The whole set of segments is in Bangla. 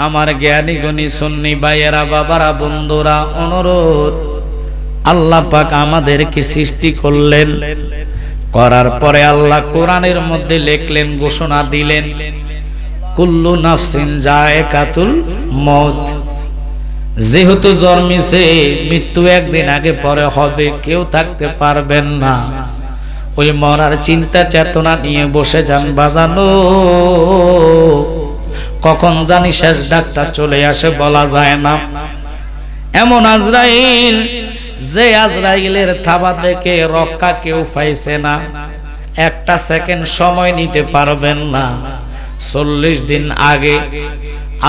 আমার জ্ঞানী গুণী সুন্নি ভাইয়েরা, বাবারা, বন্ধুরা, অনুরোধ, আল্লাহ পাক আমাদেরকে সৃষ্টি করলেন, করার পরে আল্লাহ কোরআনের মধ্যে লিখলেন, ঘোষণা দিলেন, কুল্লু নাফসিন যায়কাতুল মউত। যেহেতু জন্মিছে, মৃত্যু একদিন আগে পরে হবে, কেউ থাকতে পারবেন না। ওই মরার চিন্তা চেতনা নিয়ে বসে যান বাজানো। কখন জানি শেষ ডাক্তার চলে আসে বলা যায় না। এমন আজরাইল, যে আজরাইলের থাবা থেকে রক্ষা কেউ পাইছে না, একটা সেকেন্ড সময় নিতে পারবেন না। 40 দিন আগে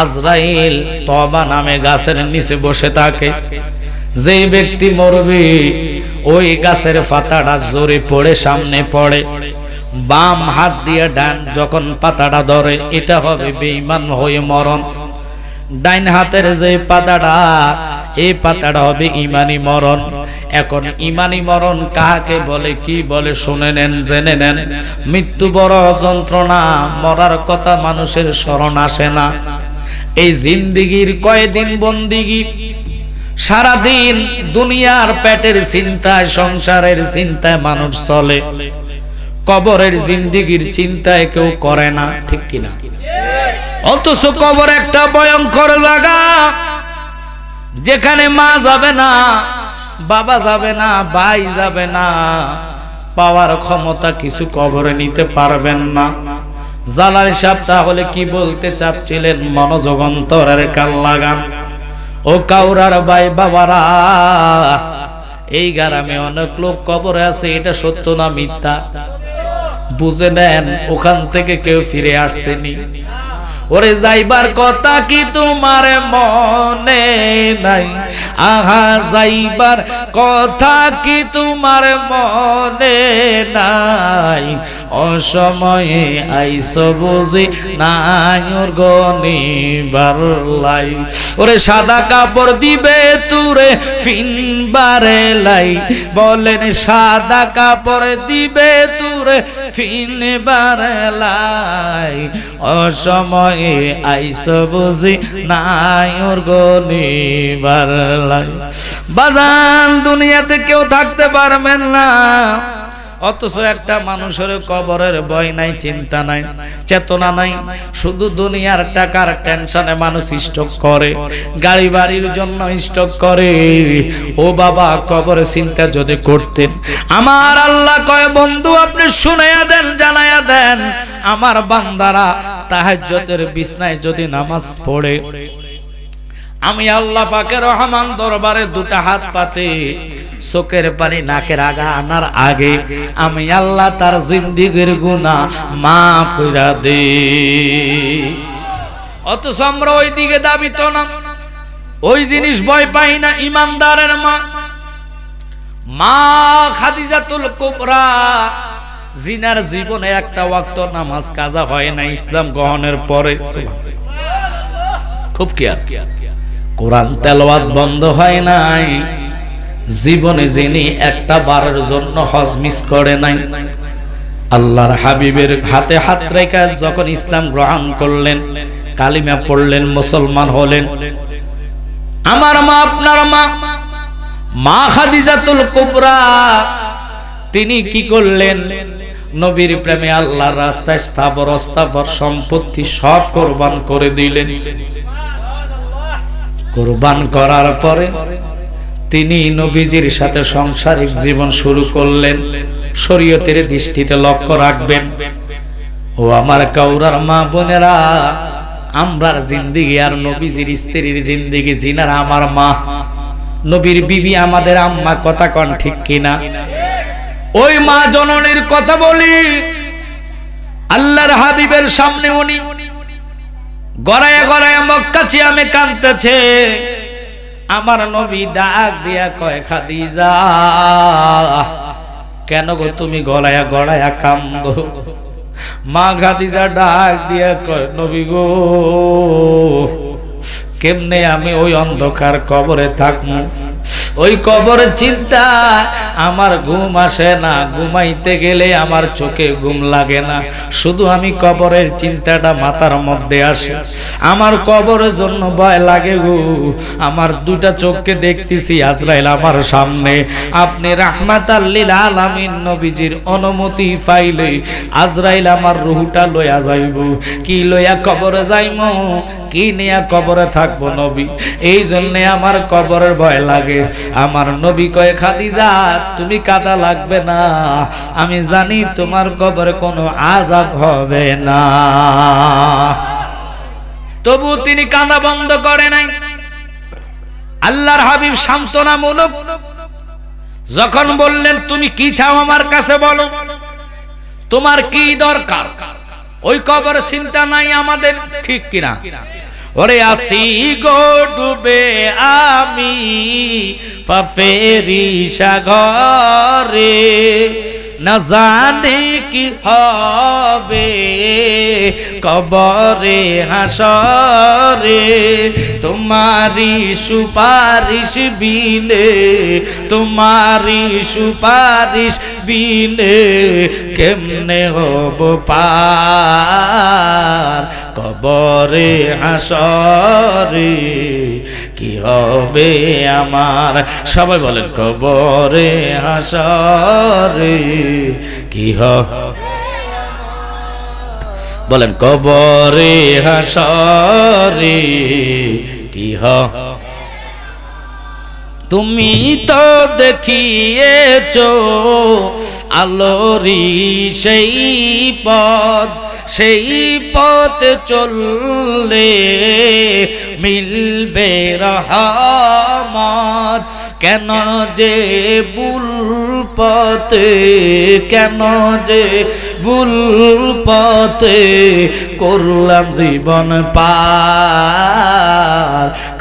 আজরাইল তওবা নামে গাছের নিচে বসে থাকে। যেই ব্যক্তি মরবে, ওই গাছের পাতাটা জোরে পড়ে সামনে পড়ে, বাম হাত দিয়ে ডান যখন পাতাটা ধরে, এটা হবে বেঈমান হয়ে মরণ। ডাইন হাতের যে পাতাটা, এই পাতাটা হবে ইমানি মরণ। এখন ইমানি মরণ কাকে বলে, কি বলে, শুনে নেন, জেনে নেন। মৃত্যু বড় যন্ত্রণা, মরার কথা মানুষের স্মরণ আসে না। এই জিন্দিগির কয়দিন বন্দিগি, সারাদিন দুনিয়ার পেটের চিন্তায়, সংসারের চিন্তায় মানুষ চলে, কবরের জিন্দিগির চিন্তায় কেউ করে না, ঠিক কিনা? অথচ কবর একটা ভয়ঙ্কর জায়গা, যেখানে মা যাবে না, বাবা যাবে না, ভাই যাবে না, পাওয়ার ক্ষমতা কিছু কবরে নিতে পারবেন না। জালাল সাহেব তাহলে কি বলতে চাচ্ছিলেন? মনোযোগ অন্তরের কান লাগান। ও কাউরার ভাই বাবারা, এই গ্রামে অনেক লোক কবরে আছে, এটা সত্য না মিথ্যা? বুঝে নেন, ওখান থেকে কেউ ফিরে আসছেনি। ওরে যাইবার কথা কি তোমার মনে নাই? আহা, যাইবার কথা কি তোমার মনে নাই? অসময়ে আইসো বুঝি নাই ওর গনিবার লাই। ওরে সাদা কাপড় দিবে তুরে ফিনবারে লাই, বলেন সাদা কাপড় দিবে তুরে ফিনবারে লাই। অসময়ে আইসো বুঝি নাই ওর গনিবার লাই। বাজান, দুনিয়াতে কেউ থাকতে পারবেন না, অথচ একটা মানুষের কবরের ভয় নাই, চিন্তা নাই, চেতনা নাই। শুধু দুনিয়ার টাকার টেনশনে মানুষ স্টক করে, গাড়ি বাড়ির জন্য স্টক করে। ও বাবা, কবরের চিন্তা যদি করতেন, আমার আল্লাহ কয়, বন্ধু আপনি শুনাইয়া দেন, জানাইয়া দেন, আমার বান্দারা তাহাজ্জুদের বিছনায় যদি নামাজ পড়ে, আমি আল্লাহ পাকের রহমান দরবারে দুটা হাত পাতে চোখের পানি নাকের আগা আনার আগে আমি আল্লাহ তার জিন্দেগির গুনাহ মাফ কইরা দে। অথচ আমরা ওই দিকে দাবিত না, ওই জিনিস ভয় পাই না। ইমানদারের মা, মা খাদিজাতুল কুবরা, জিনার জীবনে একটা ওয়াক্ত নামাজ কাজা হয় না ইসলাম গ্রহণের পরে। খুব কেয়ার, কোরআন তেলাওয়াত বন্ধ হয় নাই, জীবনে যিনি একটা বারের জন্য হজ মিস করে নাই। আল্লাহর হাবিবের হাতে হাত রেখে যখন ইসলাম গ্রহণ করলেন, কালিমা পড়লেন, মুসলমান হলেন, আমার মা, আপনার মা, মা খাদিজাতুল কুবরা, তিনি কি করলেন? নবীর প্রেমে আল্লাহর রাস্তায় স্থাবর অস্থাবর সম্পত্তি সব কোরবান করে দিলেন। কোরবান করার পরে তিনি নবীজির সাথে সাংসারিক জীবন শুরু করলেন। শরীয়তের দৃষ্টিতে লক্ষ্য রাখবেন। ও আমার কাউরার মা বোনেরা, আমরার জিন্দেগি আর নবীজির স্ত্রীর জিন্দেগি, জিনারা আমার মা, নবীর বিবি আমাদের আম্মা, কথা কন ঠিক কিনা? ওই মা জননীর কথা বলি, আল্লাহর হাবিবের সামনে উনি গড়ায় গড়ায় মক্কা চিয়ামে কাঁদতেছে। আমার নবী ডাক দিয়া কয়, খাদিজা কেন গো তুমি গড়ায়া গড়ায়া কান্দো? মা খাদিজা ডাক দিয়া কয়, নবী গো, কেমনে আমি ওই অন্ধকার কবরে থাকবো? ও ওই কবরের চিন্তা আমার ঘুম আসে না, ঘুমাইতে গেলে আমার চোখে ঘুম লাগে না, শুধু আমি কবরের চিন্তাটা মাথার মধ্যে আসে। আমার কবরের জন্য ভয় লাগে গো। আমার দুটা চোখকে দেখতেছি আজরাইল আমার সামনে। আপনি রাহমাতাল লিল আলামিন নবীজির অনুমতি পাইলে আজরাইল আমার রূহটা লইয়া যাইব। কি লইয়া কবরে যাইমু, কি নিয়া কবরে থাকবো নবী? এই জন্য আমার কবরের ভয় লাগে। আমার নবী কয়, খাদিজা তুমি কাঁদা লাগবে না, আমি জানি তোমার কবরে কোনো আযাব হবে না। তবু তিনি কাঁদা বন্ধ করে নাই। আল্লাহর হাবিব সান্ত্বনামূলক যখন বললেন, তুমি কি চাও আমার কাছে বলো, তোমার কি দরকার? ওই কবর চিন্তা নাই আমাদের, ঠিক কিনা? ওরে আসি গো ডুবে আমি পাপেরি সাগরে, না জানি কি হবে কবরে হাসরে, তোমারি সুপারিশ বিনে, তোমারি সুপারিশ বিনে কেমনে হব পার কবরে হাসরে, কি হবে আমার? সবাই বলেন, কবরে হাসরে কি হবে? বলেন, কবরে হাসরে কি হবে? তুমি তো দেখিয়েছো আলোরি সেই পথ, সেই পথে চললে মিলবে রহমত। কেন যে ভুল পথে, কেন যে ভুল পথে করলাম জীবন পার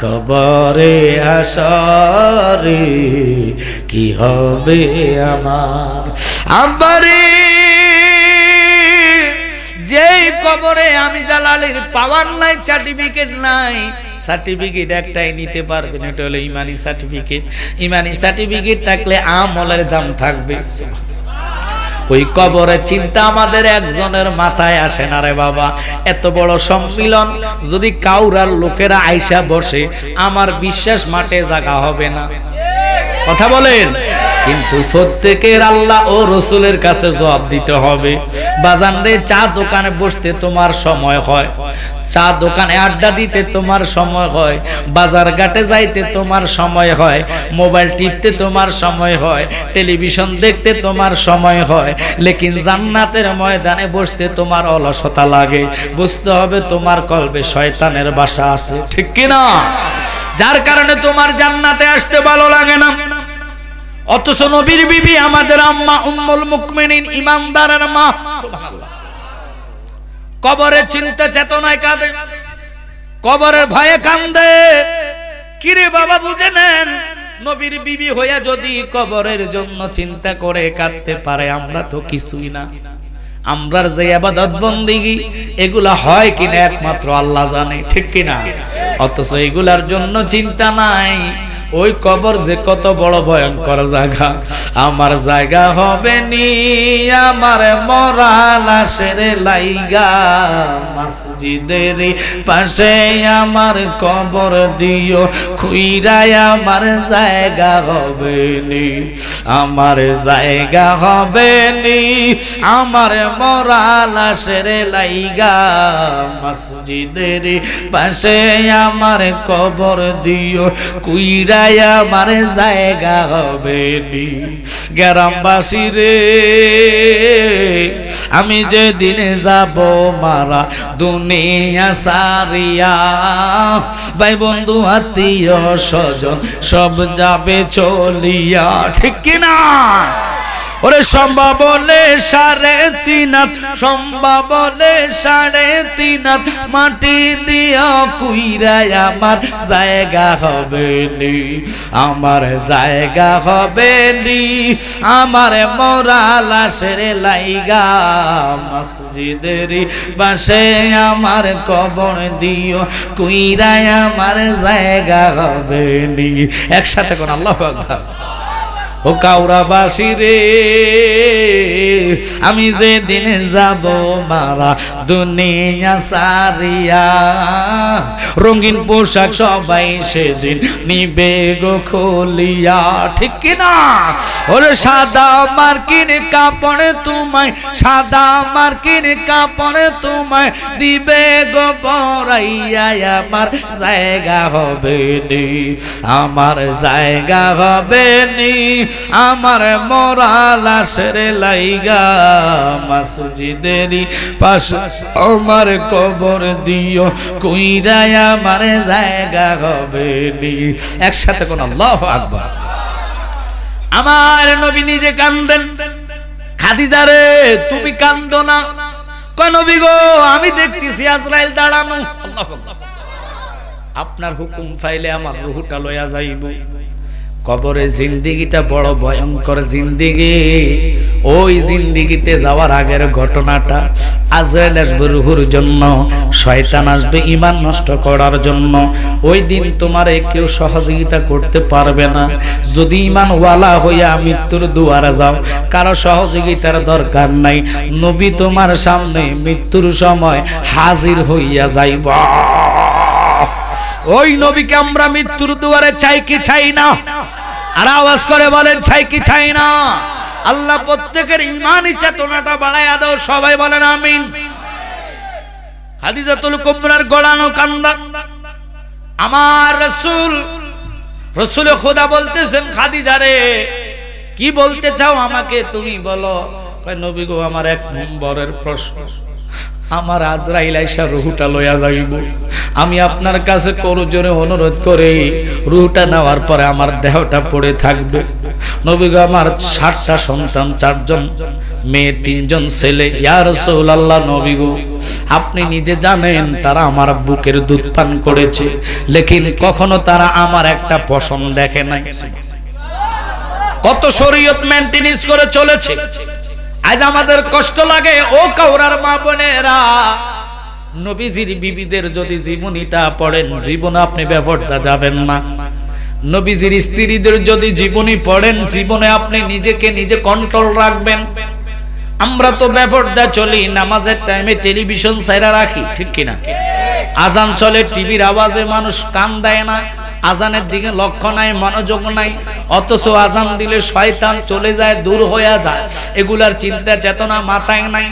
কবরে হাসরে কি হবে আমার? আমারে যেই কবরে আমি জালালের পাওয়ার নাই, সার্টিফিকেট নাই, সার্টিফিকেট একটাই নিতে পারবেন, এটা হলো ইমানি সার্টিফিকেট। ইমানি সার্টিফিকেট থাকলে আমলের দাম থাকবে। ওই কবরের চিন্তা আমাদের একজনের মাথায় আসে না রে বাবা। এত বড় সম্মিলন যদি কাউরার লোকেরা আইসা বসে, আমার বিশ্বাস মাঠে জায়গা হবে না। কথা বলেন। কিন্তু প্রত্যেকের আল্লাহ ও রসুলের কাছে জবাব দিতে হবে। বাজান রে, চা দোকানে বসতে তোমার সময় হয়, চা দোকানে আড্ডা দিতে তোমার সময় হয়, বাজার ঘাটে যাইতে তোমার সময় হয়, মোবাইল টিপতে তোমার সময় হয়, টেলিভিশন দেখতে তোমার সময় হয়, লেকিন জান্নাতের ময়দানে বসতে তোমার অলসতা লাগে। বুঝতে হবে তোমার কলবে শয়তানের বাসা আছে, ঠিক কিনা? যার কারণে তোমার জান্নাতে আসতে ভালো লাগে না। অথচ নবীর বিবি আমাদের আম্মা উম্মুল মুমিনিন ইমানদারের মা সুবহানাল্লাহ কবরের চিন্তা চেতনায় কাঁদে, কবরের ভয়ে কান্দে। কিরে বাবা, বুঝে নেন, নবীর বিবি হইয়া যদি কবরের জন্য চিন্তা করে কাঁদতে পারে, আমরা তো কিছুই না। আমরার যে ইবাদত বন্দেগী এগুলা হয় কিনা একমাত্র আল্লাহ জানে, ঠিক কিনা? অথচ এগুলার জন্য চিন্তা নাই। ওই কবর যে কত বড় ভয়ঙ্কর জায়গা। আমার জায়গা হবে নি আমার মরা লাশের লাইগা, মসজিদের পাশে আমার কবর দিও, খুইরায় আমার জায়গা হবে নি, আমার জায়গা হবে নি আমার মরা লাশের লাইগা, মসজিদের পাশে আমার কবর দিও, কুইরা আমার জায়গা হবে নি। গ্রামবাসী রে, আমি যেদিন যাব মারা দুনিয়া সারিয়া, ভাই বন্ধু আত্মীয় স্বজন সব যাবে চলিয়া, ঠিক কিনা? ওরে সম্ভব হলে 3.5 হাত, সম্ভব হলে 3.5 হাত মাটি দিয়া কুইরায় আমার জায়গা হবে নি। আমার জায়গা হবে নি আমার মরা লাশের লাইগা মসজিদের পাশে আমার কবর দিও কইরাই আমার জায়গা হবে নি একসাথে কোন আল্লাহু আকবার ও কাউরাবাসী রে আমি যেদিন যাব মারা দুনিয়া সারিয়া রঙিন পোশাক সবাই সেদিন নিবে গো খুলিয়া ঠিক কি না ওরে সাদা মার্কিন কাপড় তোমায় সাদা মার্কিন কাপড় তোমায় দিবে গো পরাইয়া আমার জায়গা হবে নি আমার জায়গা হবে নি আমার মরা লাশের লাইগা মসজিদেরই পাশে আমার কবর দিও কইরাই আমার জায়গা হবে নি একসাথে কোন আল্লাহু আকবার আমার নবী নিজে কান্দেন খাদিজা রে তুমি কান্দো না কয় নবী গো আমি দেখতেছি আজরাইল দাঁড়ানো আল্লাহু আকবার আপনার হুকুম পাইলে আমার রূহটা লয়া যাইব কবরে জিন্দেগিটা বড় ভয়ঙ্কর জিন্দেগি ওই জিন্দেগিতে যাওয়ার আগের ঘটনাটা আজরাইল আসবে রূহের জন্য শয়তান আসবে ঈমান নষ্ট করার জন্য ওই দিন তোমারে কেউ সহযোগিতা করতে পারবে না যদি ঈমান ওয়ালা হইয়া মৃত্যুর দুয়ারে যাও কারো সহযোগিতার দরকার নাই নবী তোমার সামনে মৃত্যুর সময় হাজির হইয়া যাইবা ওই নবীকে আমরা মৃত্যুর দুয়ারে চাই কি চাই না আর আওয়াজ করে বলেন চাই কি চাই না আল্লাহ প্রত্যেকের ঈমানি চেতনাটা বাড়ায়া দাও সবাই বলেন আমিন খাদিজাতুল কুবরার গড়ানো কান্দা আমার রাসূল খোদা বলতেছেন খাদিজা রে কি বলতে চাও আমাকে তুমি বলো কয় নবী গো আমার এক নম্বরের প্রশ্ন আমার আজরাইল আইসা রূহটা লয়া যাইব আমি আপনার কাছে করজোরে অনুরোধ করে রূহটা নেওয়ার পরে আমার দেহটা পড়ে থাকবে নবী গো আমার 7টা সন্তান 4 জন মেয়ে 3 জন ছেলে ইয়া রাসূলুল্লাহ নবী গো আপনি নিজে জানেন তারা আমার বুকের দুধ পান করেছে লেকিন কখনো তারা আমার একটা পশম দেখে নাই কত শরীয়ত মেইনটেনেন্স করে চলেছে আজ আমাদের কষ্ট লাগে ও কাউরার মা বোনেরা নবীজির বিবিদের যদি জীবনীটা পড়েন জীবনে আপনি বেপরদা যাবেন না নবীজির স্ত্রীদের যদি জীবনী পড়েন জীবনে আপনি নিজেকে নিজে কন্ট্রোল রাখবেন আমরা তো বেপরদা চলি নামাজের টাইমে টেলিভিশন ছাইরা রাখি ঠিক কিনা আজান চলে টিভির আওয়াজে মানুষ কান দেয় না আজানের দিকে লক্ষ্য নাই মনোযোগ নাই অথচ আজান দিলে শয়তান চলে যায় দূর হয়ে যায় এগুলার চিন্তা চেতনা মাথায় নাই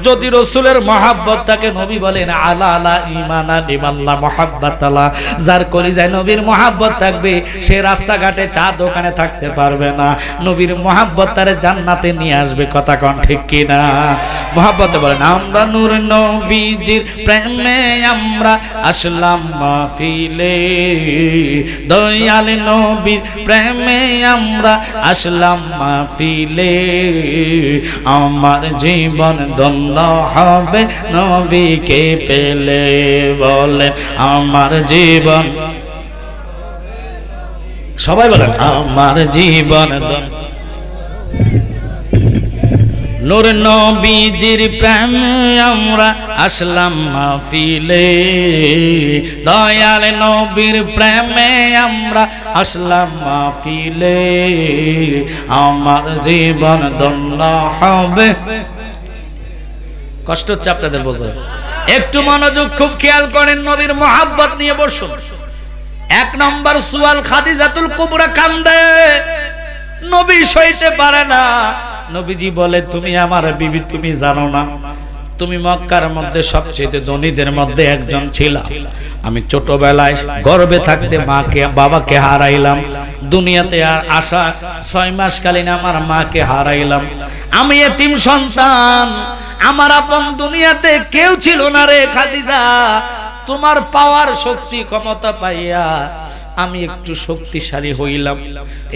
যদি রাসূলের মহব্বত থাকে নবী বলেন আলা আলা ঈমানা লিমাল্লাহ মুহাব্বাতালা যার কলিজায় নবীর মহব্বত থাকবে সে রাস্তাঘাটে চা দোকানে থাকতে পারবে না নবীর মহব্বত তারে জান্নাতে নিয়ে আসবে কথা কোন ঠিক কি না মহব্বতে বলেন আমরা নূর নবীজির প্রেমে আমরা আসলাম মাহফিলে দয়াল নবীর প্রেমে আমরা আসলাম মাহফিলে আমার জীবন ধন্য হবে নবীকে পেলে বলেন আমার জীবন সবাই বলেন আমার জীবন নূর নবীজির প্রেমে আমরা আসলাম মাহফিলে দয়াল নবীর প্রেমে আমরা আসলাম মাহফিলে আমার জীবন ধন্য হবে কষ্ট হচ্ছে আপনাদের বোঝা একটু মনোযোগ খুব খেয়াল করেন নবীর মহব্বত নিয়ে বসুন 1 নম্বর সুয়াল খাদিজাতুল কুবরা কান্দে নবী সইতে পারে না নবীজি বলে তুমি আমার বিবি তুমি জানো না তুমি মক্কার মধ্যে সবচেয়ে ধনীদের মধ্যে একজন ছিলা আমি ছোটবেলায় গর্ভে থাকতে মাকে বাবাকে হারাইলাম দুনিয়াতে আর আসা 6 মাস কালীন আমার মাকে হারাইলাম আমি এতিম সন্তান আমার আপন দুনিয়াতে কেউ ছিল না রে খাদিজা তোমার পাওয়ার শক্তি ক্ষমতা পাইয়া আমি একটু শক্তিশালী হইলাম।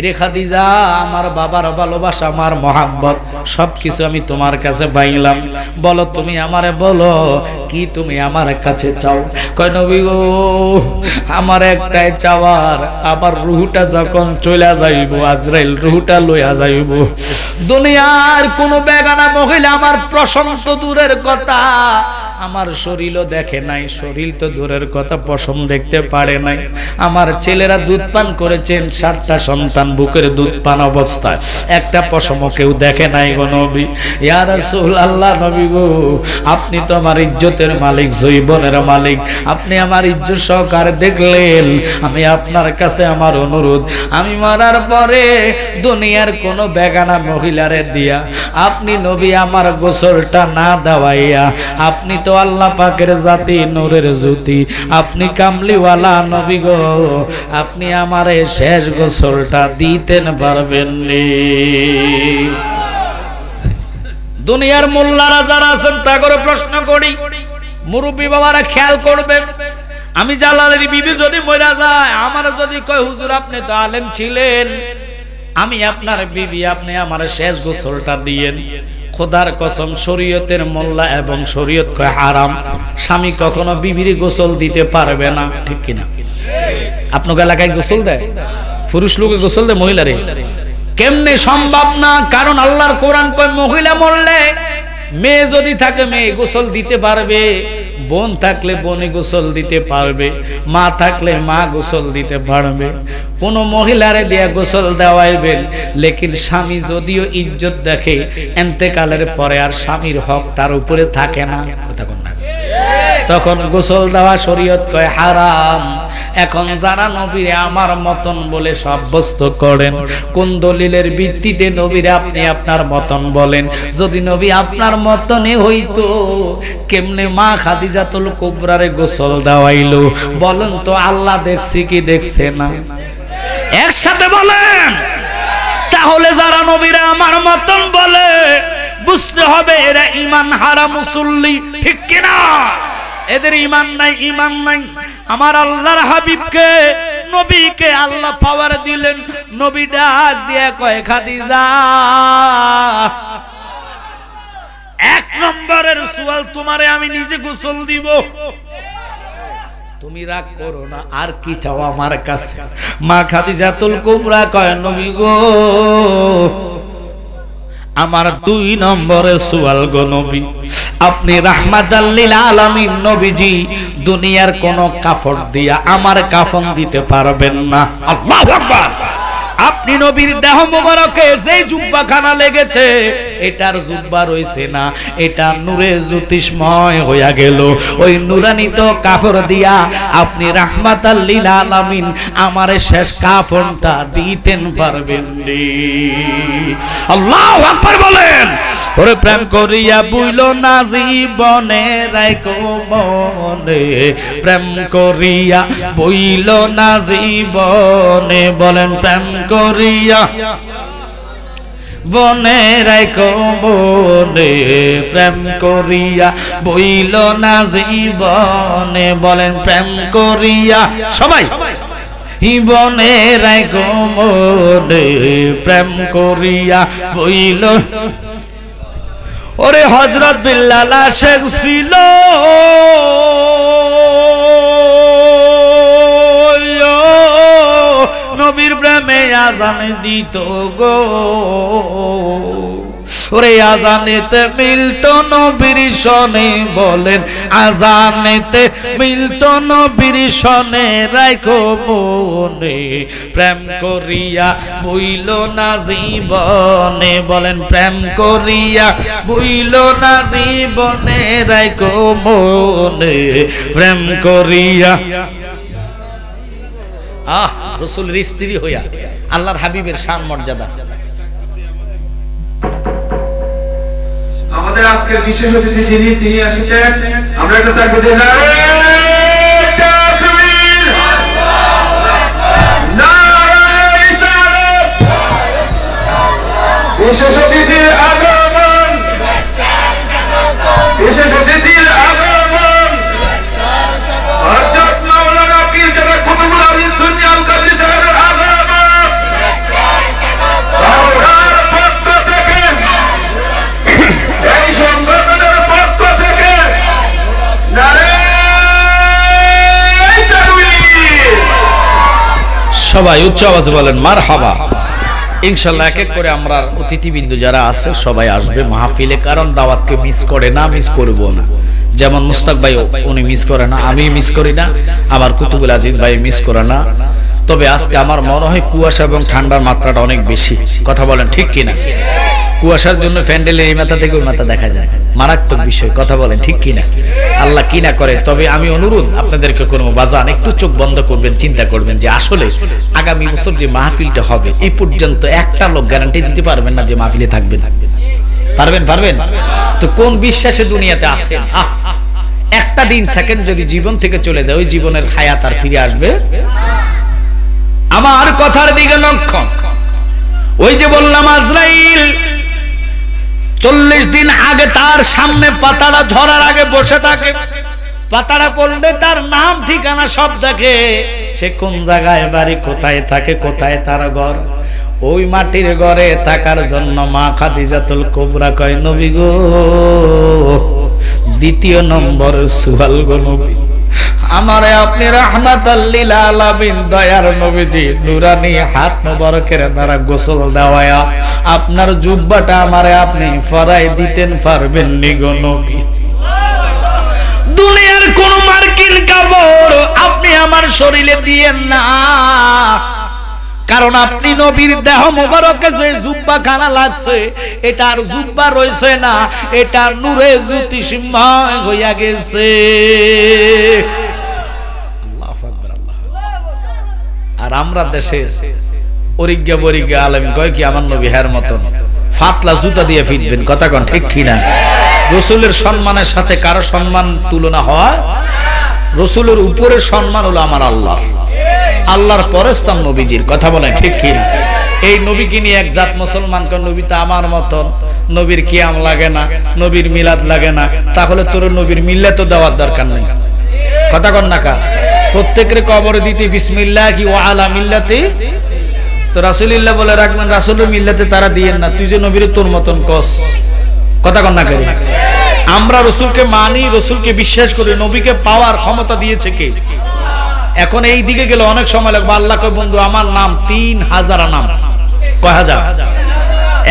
রে খাদিজা, আমার বাবার ভালোবাসা, আমার মহাব্বত সবকিছু আমি তোমার কাছে পাইলাম। বলো তুমি আমারে বলো কি তুমি আমার কাছে চাও? কয় নবী গো, আমার একটাই চাওয়ার, আমার রুহটা যখন চলে যাইব, আজরাইল রুহটা লইয়া যাইব, দুনিয়ার কোন বেগানা মহিলা আমার প্রশংস দূরের কথা, আমার শরীরও দেখে নাই, শরীর তো দূরের কথা পশম দেখতে পারে নাই। আমার ছেলেরা দুধ পান করেছেন, 7টা সন্তান বুকের দুধ পান অবস্থায়, একটা পশমও কেউ দেখে নাই গো নবী। ইয়া রাসূলুল্লাহ, নবী গো, আপনি তো আমার ইজ্জতের মালিক, জীবনের মালিক, আপনি আমার ইজ্জত সহকারে দেখলেন। আমি আপনার কাছে আমার অনুরোধ, আমি মরার পরে দুনিয়ার কোন বেগানা মহিলারে দিয়া আপনি নবী আমার গোসলটা না দেওয়াইয়া, আপনি তো আল্লাহ পাকের জাতি, নূরের জ্যোতি, আপনি কামলিওয়ালা নবী গো, আপনি আমারে শেষ গোসলটা দিতেন পারবেন নি? দুনিয়ার মোল্লারা যারা আছেন তা করে প্রশ্ন করি, মুরব্বী বাবারা খেয়াল করবেন, আমি জালালের বিবি যদি মরে যায়, আমার যদি কয় হুজুর আপনি তো আলেম ছিলেন, আমি আপনার বিবি, আপনি আমার শেষ গোসলটা দিয়েন, খোদার কসম শরীয়তের মোল্লা এবং শরীয়ত কয় হারাম, স্বামী কখনো বিবির গোসল দিতে পারবে না, ঠিক কিনা? আপনার এলাকায় গোসল দেয়? পুরুষ লোকে গোসল দেয় মহিলারে? কেমনে সম্ভব না, কারণ আল্লাহর কোরআন কয় মহিলা মরলে মেয়ে যদি থাকে মেয়ে গোসল দিতে পারবে, বোন থাকলে বোনে গোসল দিতে পারবে, মা থাকলে মা গোসল দিতে পারবে, কোন মহিলারে দিয়া গোসল দেওয়াইবেন। লেকিন স্বামী যদিও ইজ্জত দেখে, এন্তেকালের পরে আর স্বামীর হক তার উপরে থাকে না, কথা কোন না, তখন গোসল দেওয়া শরীয়ত কয় হারাম। এখন যারা নবীরে আমার মতন বলে সাব্যস্ত করেন, কোন দলিলের ভিত্তিতে নবীরে আপনি আপনার মতন বলেন? যদি নবী আপনার মতনই হইতো, কেমনে মা খাদিজাতুল কুবরারে গোসল দেওয়াইলো? বলেন তো, আল্লাহ দেখছি কি দেখছে না? একসাথে বলেন। তাহলে যারা নবীরে আমার মতন বলে, বুঝতে হবে এরা ঈমান হারা মুসল্লি, ঠিক কিনা? এদের ঈমান নাই, ঈমান নাই। আমার আল্লাহর হাবিবকে, নবীকে আল্লাহ পাওয়ার দিলেন, নবী ডাক দিয়ে কয় খাদিজা, 1 নম্বরের সওয়াল তোমারে আমি নিজে গোসল দিব, তুমি রাগ করো না, আর কি চাও আমার কাছে? মা খাদিজাতুল কুবরা কয় নবী গো, আমার 2 নম্বরের সওয়াল গো নবী, আপনি রাহমাতাল লিল আলামিন নবীজি, দুনিয়ার কোন কাফড় দিয়া আমার কাফন দিতে পারবেন না। আল্লাহু আকবার। আপনি নবীর দেহ মোবারকে যে জুব্বাখানা লেগেছে, এটার জুব্বা রইছে না, এটা নূরে জ্যোতিষ্ময় হইয়া গেল। ওই নূরানি তো কাফড় দিয়া আপনি রাহমাতাল লিল আলামিন আমারে শেষ কাফনটা দিতেন পারবেন নি? আল্লাহু আকবার বলেন। ওরে প্রেম করিয়া বুইল না জীবনে রাইকো মনে, প্রেম করিয়া বুইল না জীবনে, বলেন প্রেম করিয়া বনে রাইকো মনে, প্রেম করিয়া বইল না জীবনে, বলেন প্রেম করিয়া, সবাই বনে রাইকো মনে, প্রেম করিয়া বইল। ওরে হযরত বিল্লাল আশিক ছিল, নবীর প্রেমে আজান দিত গো, ওরে আজানেতে মিলতো নবীর সনে, বলেন আজানেতে মিলতো নবীর সনে, রাইখো মনে প্রেম করিয়া বইল না জীবনে, বলেন প্রেম করিয়া বইল না জীবনে, রাইখো মনে প্রেম করিয়া। আহ, রাসূলের স্ত্রী হইয়া আল্লাহর হাবিবের শান মর্যাদা। আমাদের আজকের বিশেষ অতিথি যিনি, তিনি আসছেন, আমরা একটা তাকবীর দেই, নারায়ে তাকবীর, নারায়ে রিসালাত। বিশেষ অতিথির আগমন, বিশেষ অতিথির আগমন, হযরত মাওলানা পীর জাদা কুতুবুল আমিন সুন্নি আল সবাই উচ্চ আওয়াজে বলেন মারহাবা। ইনশাআল্লাহ এক এক করে আমরা অতিথিবৃন্দ যারা আছে সবাই আসবে মাহফিলে, কারণ দাওয়াতকে মিস করে না, মিস করবো না। যেমন মুস্তাক ভাই উনি মিস করে না, আমি মিস করি না, আমার কুতুবুল আজিজ ভাই মিস করে না। তবে আজকে আমার মনে হয় কুয়াশা এবং ঠান্ডার মাত্রাটা অনেক বেশি। কথা বলেন ঠিক কিনা? কুয়াশার জন্য প্যান্ডেলের এই মাথা থেকে ওই মাথা দেখা যায়, মারাত্মক বিষয়। কথা বলেন ঠিক কিনা? আল্লাহ কি না করে। তবে আমি অনুরোধ আপনাদেরকে করবো, বাজান একটু চোখ বন্ধ করবেন, চিন্তা করবেন যে আসলে আগামী বছর যে মাহফিলটা হবে এই পর্যন্ত একটা লোক গ্যারান্টি দিতে পারবেন না যে মাহফিলে থাকবেন। পারবেন? পারবেন তো কোন বিশ্বাসে দুনিয়াতে আছেন? একটা দিন সেকেন্ড যদি জীবন থেকে চলে যায়, ওই জীবনের হায়াত আর ফিরে আসবে? আমার কথার দিকে লক্ষ্য। ওই যে বললাম আজরাইল 40 দিন আগে তার সামনে পাতাটা ঝরার আগে বসে থাকে, পাতাটা পড়লে তার নাম ঠিকানা সব দেখে, সে কোন জায়গায় বাড়ি, কোথায় থাকে, কোথায় তার ঘর। ওই মাটির ঘরে থাকার জন্য মা খাদিজাতুল কুবরা কয়, নবী গো, দ্বিতীয় নম্বর সুয়াল গো নবী, আমারে আপনি রাহমাতাল লিল আলামিন দয়ার নবীজি নুরানি হাত মোবারকের দ্বারা গোসল দেওয়ায়া আপনার জুব্বাটা আমারে আপনি ফরাই দিতেন, পারবেন নি গো নবী? দুনিয়ার কোন মার্কিন কাপড় আপনি আমার শরীরে দিয়েন না, কারণ আপনি নবীর দেহ মোবারকে যে জুব্বা খানা লাগছে এটা আর জুব্বা রইছে না, এটা নূরে জ্যোতিষময় হইয়া গেছে। আল্লাহু আকবার, আল্লাহ। আর আমরা দেশে অরিজ্ঞা বরিজ্ঞা আলেম কয় কি আমার নবী হের মতন ফাতলা জুতা দিয়ে ফিরবেন। কথা কোন ঠিক কিনা? রাসূলের সম্মানের সাথে কারো সম্মান তুলনা হয়? রাসূলের উপরে সম্মান হলো আমার আল্লাহ, আল্লাহর পরে স্থান নবীজির। কথা বলেন ঠিক কিনা? এই নবীকে নিয়ে এক জাত মুসলমান কয় নবী তো আমার মতন, নবীর কিয়াম লাগে না, নবীর মিলাদ লাগে না, তাহলে তোর নবীর মিল্লাত তো দেওয়ার দরকার নেই। কথা কন না কা? প্রত্যেকের কবরে দিতে বিসমিল্লাহি ওয়া আলা মিল্লাতি, তো রাসূলুল্লাহ বলে রাখবেন রাসূলের মিল্লাতে তারা দিয়েন না, তুই যে নবীর তোর মতন কস। কথা কন না করি? আমরা রাসূলকে মানি, রাসূলকে বিশ্বাস করি, নবীকে পাওয়ার ক্ষমতা দিয়েছে কে? এখন এই দিকে গেলে অনেক সময় লাগবে। আল্লাহ কয় বন্ধু আমার নাম 3000 নাম। কয় হাজার?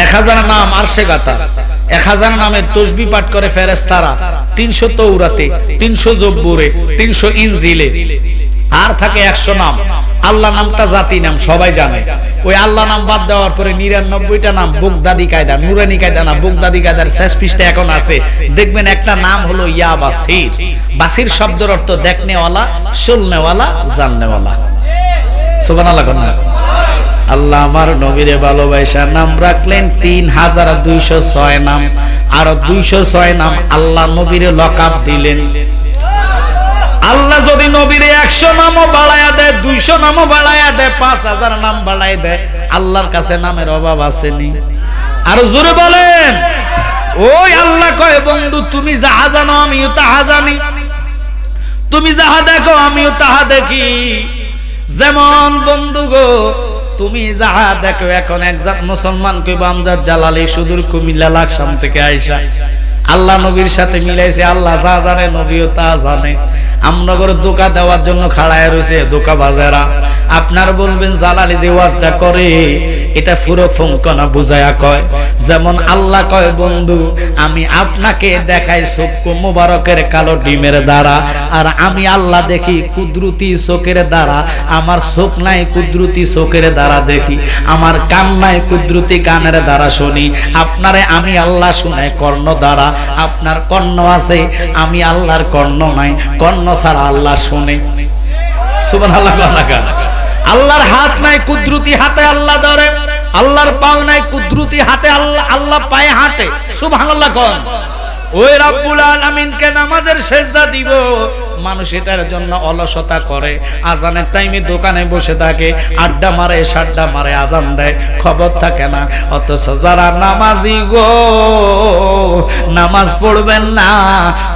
1000 নাম আরশে গাথা, 1000 নামের তাসবিহ পাঠ করে ফেরেশতারা, 300 তাওরাতে, 300 জব্বুরে, 300 ইনজিলে, আর থাকে 100 নাম। আল্লাহ নামটা জাতি নাম, সবাই জানে। ওই আল্লাহ নাম বাদ দেওয়ার পরে 99টা নাম বুগদাদি কায়দা, নুরানি কায়দা না, বুগদাদি কায়দার শেষ পৃষ্ঠা এখন আছে। দেখবেন একটা নাম হলো ইয়া বাসির। বাসির শব্দের অর্থ দেখনেওয়ালা, শুননেওয়ালা, জাননেওয়ালা। সুবহানাল্লাহ কোন না? আল্লাহ আমার নবীরে ভালোবাসা নাম রাখলেন 3206 নাম, আর 206 নাম আল্লাহ নবীরে লকআপ দিলেন। আল্লাহ যদি নবীরে 100 নামও বাড়ায়া দেয়, 200 নামও বাড়ায়া দেয়, 5000 নাম বাড়ায় দেয়, আল্লাহর কাছে নামের অভাব আসেনি। আর জোরে বলেন। ওই আল্লাহ কয় বন্ধু তুমি যাহা জানো আমিও তাহা জানি, তুমি যাহা দেখো আমিও তাহা দেখি। যেমন বন্ধু গো তুমি যাহা দেখো, এখন একজাত মুসলমান কইব আমজাদ জালালি সুদূর কুমিল্লা লাকসাম থেকে আইসা আল্লাহ নবীর সাথে মিলাইছে, আল্লাহ যা জানে নবীও তা জানে। আমরা করে ধোঁকা দেওয়ার জন্য খাড়ায় রয়েছে ধোঁকা বাজারা। আপনার বলবেন জালালি যে ওয়াজটা করে এটা পুরো ফঙ্কনা বুঝায়া কয়। যেমন আল্লাহ কয় বন্ধু আমি আপনাকে দেখাই চক্ষু মুবারকের কালো ডিমের দ্বারা, আর আমি আল্লাহ দেখি কুদরতি চোখের দ্বারা। আমার চোখ নাই কুদরতি চোখের দ্বারা দেখি, আমার কান নাই কুদরতি কানের দ্বারা শুনি। আপনারে আমি আল্লাহ শুনাই কর্ণ দ্বারা, আপনার কর্ণ আছে আমি আল্লাহর কর্ণ নাই, কর্ণ ছাড়া আল্লাহ শুনে। সুবহানাল্লাহ। আল্লাহর হাত নাই কুদরতি হাতে আল্লাহ ধরে, আল্লাহর পাও নাই কুদরতি হাতে আল্লাহ পায়ে হাঁটে। সুবহানাল্লাহ কোন? ওই রব্বুল আলামিনকে নামাজের সেজদা দিব, মানুষ এটার জন্য অলসতা করে। আজানের টাইমে দোকানে বসে থাকে, আড্ডা মারে, সাড্ডা মারে, আজান দেয়, খবর থাকে না। অথচ যারা নামাজি গো নামাজ পড়বেন না,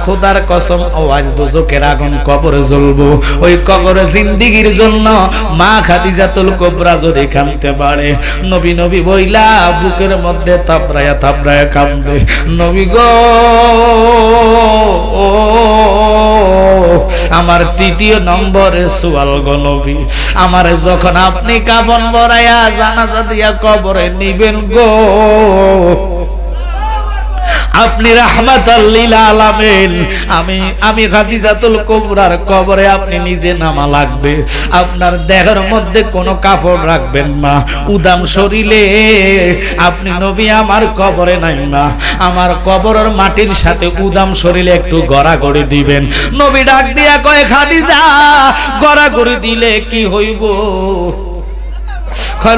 খোদার কসম আজ দোজখের আগুন কবরে জ্বলবো। ওই কবরে জিন্দেগির জন্য মা খাদিজাতুল কুবরা যদি কাঁদতে পারে, নবী নবী বইলা বুকের মধ্যে থাপড়ায়া থাপড়ায়া কাঁদে, নবী গো আমার তৃতীয় নম্বরে সুয়াল গো নবী, আমার যখন আপনি কাফন পরাইয়া জানাজা দিয়া কবরে নিবেন গো, আপনি রাহমাতাল লিল আলামিন, আমি খাদিজাতুল কুবরার কবরে আপনি নিজে নামা লাগবে। আপনার দেহের মধ্যে কোনো কাপড় রাখবেন না, উদাম শরীরে আপনি নবী আমার কবরে নাইমা, আমার কবরের মাটির সাথে উদাম শরীরে একটু গড়াগড়ি দিবেন। নবী ডাক দিয়া কয়, খাদিজা গড়াগড়ি দিলে কি হইব?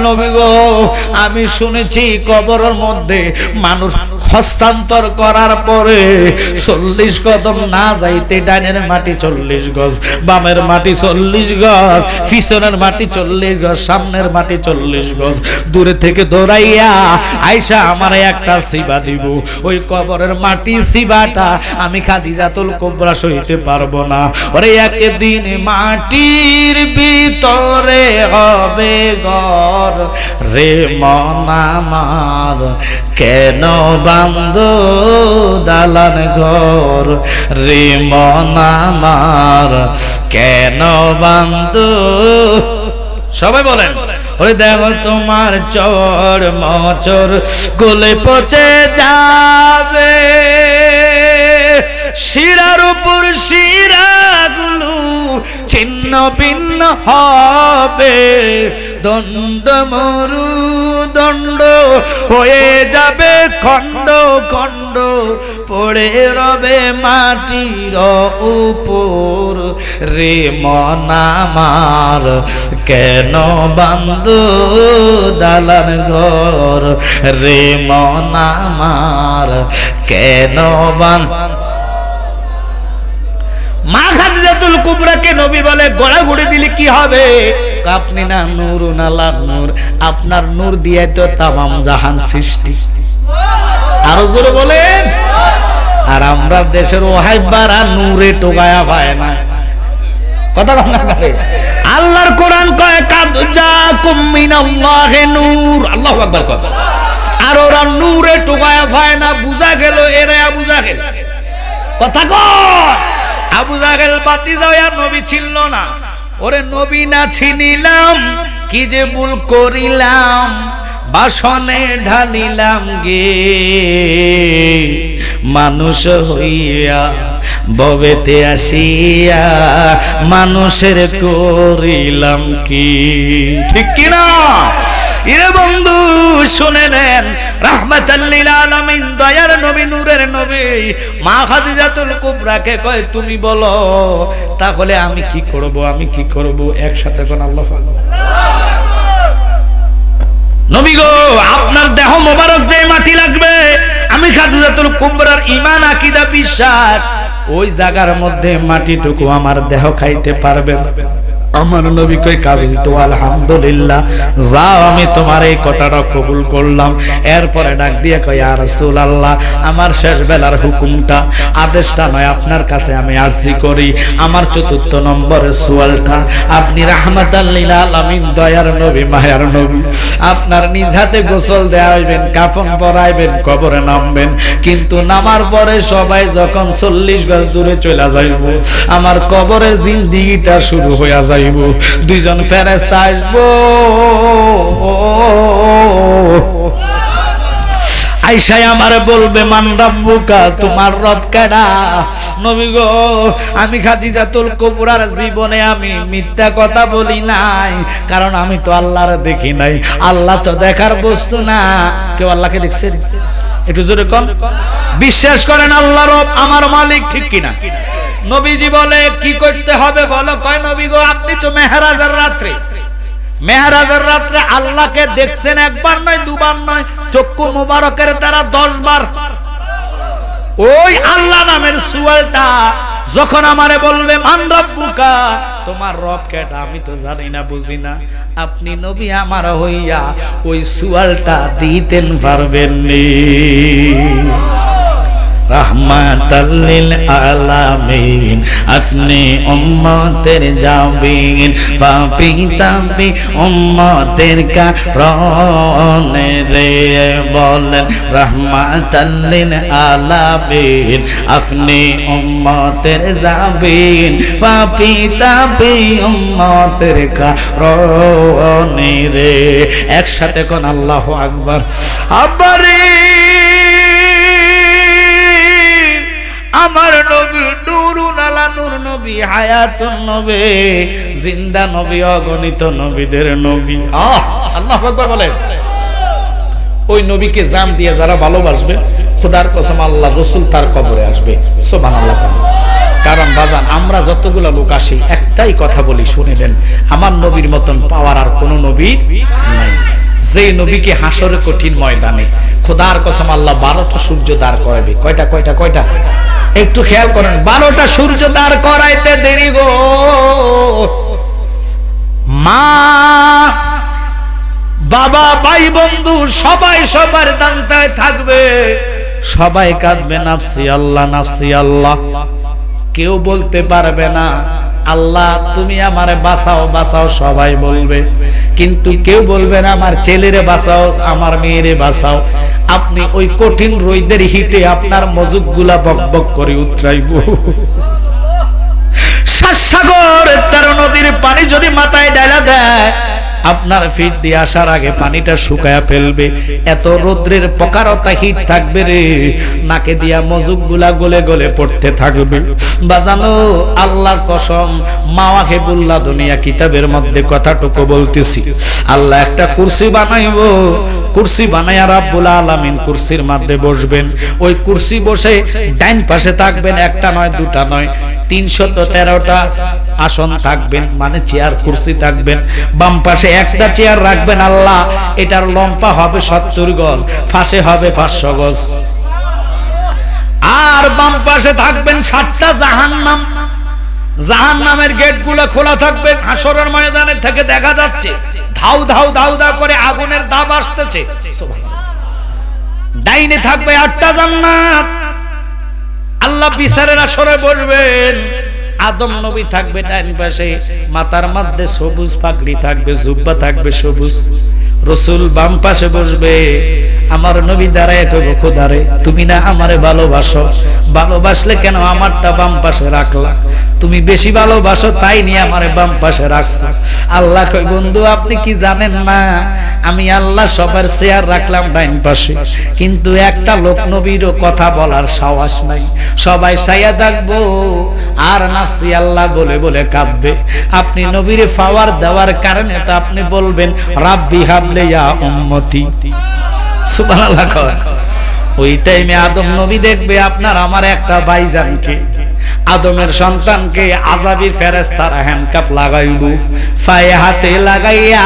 নবী গো, আমি শুনেছি কবরের মধ্যে মানুষ হস্তান্তর করার পরে 40 কদম না যাইতে ডাইনের মাটি 40 গজ, বামের মাটি 40 গজ, পিছনের মাটি 40 গজ, সামনের মাটি 40 গজ, দূরে থেকে দৌড়াইয়া আয়সা আমার একটা সিবা দিব। ওই কবরের মাটি সিবাটা আমি খাদিজাতুল কুবরা সইতে পারবো না। ওরে একদিন মাটির ভিতরে হবে ঘর রে মন আমার, কেন বান্ধ দালান ঘর রে মন আমার, কেন বান্ধ। সবাই বলেন, ওই দেখো তোমার চর মচর গলে পচে যাবে, শিরার উপর শিরাগুলো ছিন্ন ভিন্ন হবে, দণ্ড মরু দণ্ড হয়ে যাবে খণ্ড খণ্ড, পড়ে রবে মাটির উপর রে মন আমার, কেন বান্ধ দালান ঘর রে মন আমার, কেন বান্ধ। মা খাদিজাতুল কুবরাকে নবী বলে, গড়াগড়ি দিলে কি হবে? আপনি না নূরুন আলা নূর, আপনার নূর দিয়ে তো তামাম জাহান সৃষ্টি। আরো জোরে বলেন। আর আমরা দেশের ওহাইবারা নূরে টোকায়া পায় না, কথা না করে। আল্লাহর কোরআন কয়, কাদ জাকুম মিনাল্লাহি নূর, আল্লাহু আকবার কয়। আর ওরা নূরে টোকায়া পায় না, বুঝা গেল এরা আবু জাহেল। কথা কয়, আবু জাহেল বাতি যাওয়া নবী ছিল না। ওরে নবী না ছিনিলাম, কি যে ভুল করিলাম, বাসনে ঢালিলাম গে, মানুষ হইয়া ভবেতে আসিয়া মানুষের করিলাম কি। ঠিক কিনা? ইরে বন্ধু শুনে নেন, রাহমাতাল লিল আলামিন, দয়ার নবী, নূরের নবী মা খাদিজাতুল কুবরাকে কয়, তুমি বলো তাহলে আমি কি করব, আমি কি করব? একসাথে কোন আল্লাহ নবী গো, আপনার দেহ মোবারক যে মাটি লাগবে, আমি খাদিজাতুল কুবরার ঈমান আকীদা বিশ্বাস, ওই জায়গার মধ্যে মাটিটুকু আমার দেহ খাইতে পারবে না। আমার নবী কই, কাবিল তো আলহামদুলিল্লাহ, যাও আমি তোমার এই কথাটা কবুল করলাম। এরপরে ডাক দিয়ে কই, ইয়া রাসূলুল্লাহ, আমার শেষ বেলার হুকুমটা, আদেশটা নয়, আপনার কাছে আমি আরজি করি। আমার চতুর্থ নম্বরের সুয়ালটা, আপনি রাহমাতাল লিল আলামিন, দয়ার নবী, মায়ার নবী, আপনার নিজ হাতে গোসল দেওয়াইবেন, কাফন পরাইবেন, কবরে নামবেন, কিন্তু নামার পরে সবাই যখন 40 গজ দূরে চলে যাইব, আমার কবরের জিন্দেগিটা শুরু হয়ে যায়। দুইজন ফেরেশতা আসবো, আইসাই আমারে বলবে, মান রাব্বুকা, তোমার রব কেডা? নবী গো, আমি খাদিজাতুল কুবরার জীবনে আমি মিথ্যা কথা বলি নাই, কারণ আমি তো আল্লাহর দেখি নাই। আল্লাহ তো দেখার বস্তু না। কেউ আল্লাহকে দেখছেন? একটু জোরে কোন। বিশ্বাস করেন আল্লাহ রব আমার মালিক, ঠিক কিনা? নবীজি বলে, কি করতে হবে বলো? কয়, নবী গো, আপনি তো মেহরাজের রাত্রে আল্লাহকে দেখছেন, একবার নয়, দুবার নয়, চক্ষু মুবারকের দ্বারা 10 বার। ওই আল্লাহ নামের সুয়ালটা যখন আমারে বলবে, মান রাব্বুকা, তোমার রব কেডা? আমি তো জানি না, বুঝি না। আপনি নবী আমার হইয়া ওই সুয়ালটা দিতেন পারবেন নি। रहमतल लिल आलामीन अपने उम्मतेर जाबीन पापी तापी उम्मतेर कारणে রে বলেন रहमतल लिल आलामीन अपने उम्मतेर जाबीन पापी तापी उम्मतेर কারণে রে একসাথে কোন আল্লাহু আকবার আবারে আমার নবী নূরুল আলা নূর নবী হায়াতুন নবী জিন্দা নবী অগণিত নবীদের নবী আল্লাহু আকবার বলেন ওই নবীকে জান দিয়ে যারা ভালোবাসবে খোদার কসম আল্লাহ রাসূল তার কবরে আসবে সুবহানাল্লাহ কারণ বাজান আমরা যতগুলো লোক আসি একটাই কথা বলি শুনে দেন আমার নবীর মতন পাওয়ার আর কোন নবীর নাই যে নবীকে হাসরের কঠিন ময়দানে খোদার কসম আল্লাহ 12টা সূর্য দাঁড় করাবে কয়টা একটু খেয়াল করেন 12টা সূর্য দাঁড় করাইতে দেরি গো মা বাবা ভাই বন্ধু সবাই সবার দান্তায় থাকবে সবাই কাঁদবে নাফসি আল্লাহ কেউ বলতে পারবে না আল্লাহ তুমি আমারে বাঁচাও বাঁচাও সবাই বলবে কিন্তু কেউ বলবে না আমার ছেলেরে বাঁচাও আমার মেয়েরে বাঁচাও আপনি ওই কঠিন রোদের হিটে আপনার মজুকগুলা বকবক করে উতরাইব সাগর তার নদীর পানি যদি মাথায় ডালা দেয় আপনার ফিট দিয়ে আসার আগে পানিটা শুকায়া ফেলবে এত রোদ্রের প্রকারতা হিট থাকবে রে নাকে দিয়া মজুকগুলা গলে গলে পড়তে থাকবে বাজানো আল্লাহর কসম মাওয়াকে বুল্লাহ দুনিয়া কিতাবের মধ্যে কথাটুকু বলতেছি আল্লাহ একটা কুরসি বানাইবো কুরসি বানায়া রাব্বুল আলামিন কুরসির মধ্যে বসবেন ওই কুরসি বসে ডান পাশে থাকবেন একটা নয় দুটা নয় 313টা আসন থাকবেন মানে চেয়ার কুরসি থাকবেন বাম পাশে একটা চেয়ার রাখবেন আল্লাহ এটার লম্বা হবে 70 গজ ফাঁসে হবে 500 গজ আর বাম পাশে থাকবেন 7টা জাহান্নাম জাহান্নামের গেটগুলো খোলা থাকবে হাসরের ময়দানে থেকে দেখা যাচ্ছে ধাউ ধাউ ধাউ ধাউ করে আগুনের দাব আসতেছে ডাইনে থাকবে 8টা জান্নাত আল্লাহ বিচারের আসরে বসবেন আদম নবী থাকবে ডান পাশে মাথার মধ্যে সবুজ পাগড়ি থাকবে জুব্বা থাকবে সবুজ রাসূল বাম পাশে বসবে আমার নবী দাঁড়ায় কইব খোদারে তুমি না আমারে ভালোবাসো ভালোবাসলে কেন আমারটা বাম পাশে রাখলা তুমি বেশি ভালোবাসো তাই নিয়ে আমারে বাম পাশে রাখছো আল্লাহ কই বন্ধু আপনি কি জানেন না আমি আল্লাহ সবার চেয়ার রাখলাম ডান পাশে কিন্তু একটা লোক নবীরও কথা বলার সাহস নাই সবাই ছায়া থাকবো আর নাফসি আল্লাহ বলে বলে কাঁদবে আপনি নবীরে পাওয়ার দেওয়ার কারণে তো আপনি বলবেন রাব্বি হাবলে ইয়া উম্মতি সুবহানাল্লাহ ওই টাইমে আদম নবী দেখবে আপনার আমার একটা ভাইজানকে আদমের সন্তানকে আযাবী ফেরেশতারা হ্যান্ডকাপ লাগাইবো পায়ে হাতে লাগাইয়া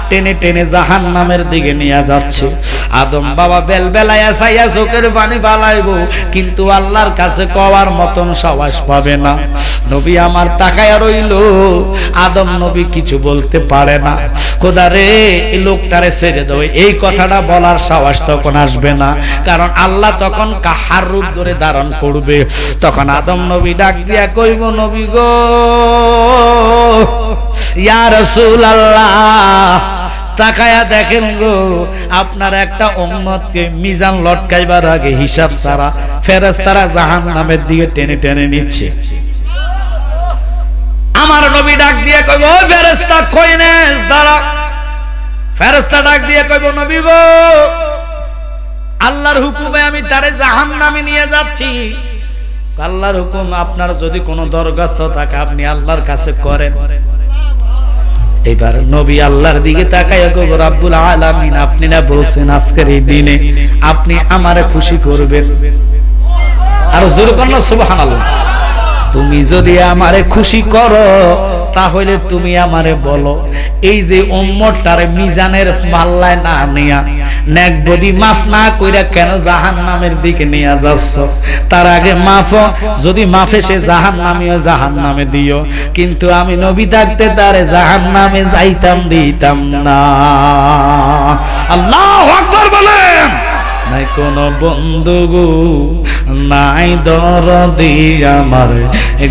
টেনে টেনে জাহান্নামের দিকে নিয়ে যাচ্ছে আদম বাবা বেলবেলায়া ছাইয়া চোখের পানি ফালাইবো কিন্তু আল্লাহর কাছে কওয়ার মতন সাহস পাবে না নবী আমার তাকায়া রইল আদম নবী কিছু বলতে পারে না খোদারে এই লোকটারে ছেড়ে দাও এই কথাটা বলার সাহস তখন আসবে না কারণ আল্লাহ তখন কাহার রূপ ধরে ধারণ করবে তখন আদম নবী ডাক দিয়া কইব নবী গো ইয়া রাসূলুল্লাহ তাকায়া দেখেন গো আপনার একটা উম্মতকে মিজান লটকাইবার আগে হিসাব ছাড়া ফেরেশতারা জাহান্নামের দিকে টেনে টেনে নিচ্ছে আমার নবী ডাক দিয়ে কইব ও ফেরেশতা কইনেস দাঁড়া ফেরেশতা ডাক দিয়ে কইব নবী গো আল্লাহর হুকুমে আমি তারে জাহান্নামে নিয়ে যাচ্ছি আল্লাহর হুকুম আপনার যদি কোনো দরখাস্ত থাকে আপনি আল্লাহর কাছে করেন এবার নবী আল্লাহর দিকে তাকায়া কইব রব্বুল আলামিন আপনি না বলছেন আজকের এই দিনে আপনি আমারে খুশি করবেন আর জোরে করুন সুবহানাল্লাহ তুমি যদি আমারে খুশি করো তাহলে তুমি আমারে বলো এই যে উম্মতটারে মিজানের পাল্লায় না নিয়া নেক বডি মাফ না কইরা কেন জাহান্নামের দিকে নিয়ে যাচ্ছ তার আগে মাফ যদি মাফে সে জাহান্নামীও জাহান্নামে দিও কিন্তু আমি নবী থাকতে তারে জাহান্নামে যাইতাম দিতাম না আল্লাহু আকবার বলেন নাই কোন বন্ধু গো, নাই দরদি আমার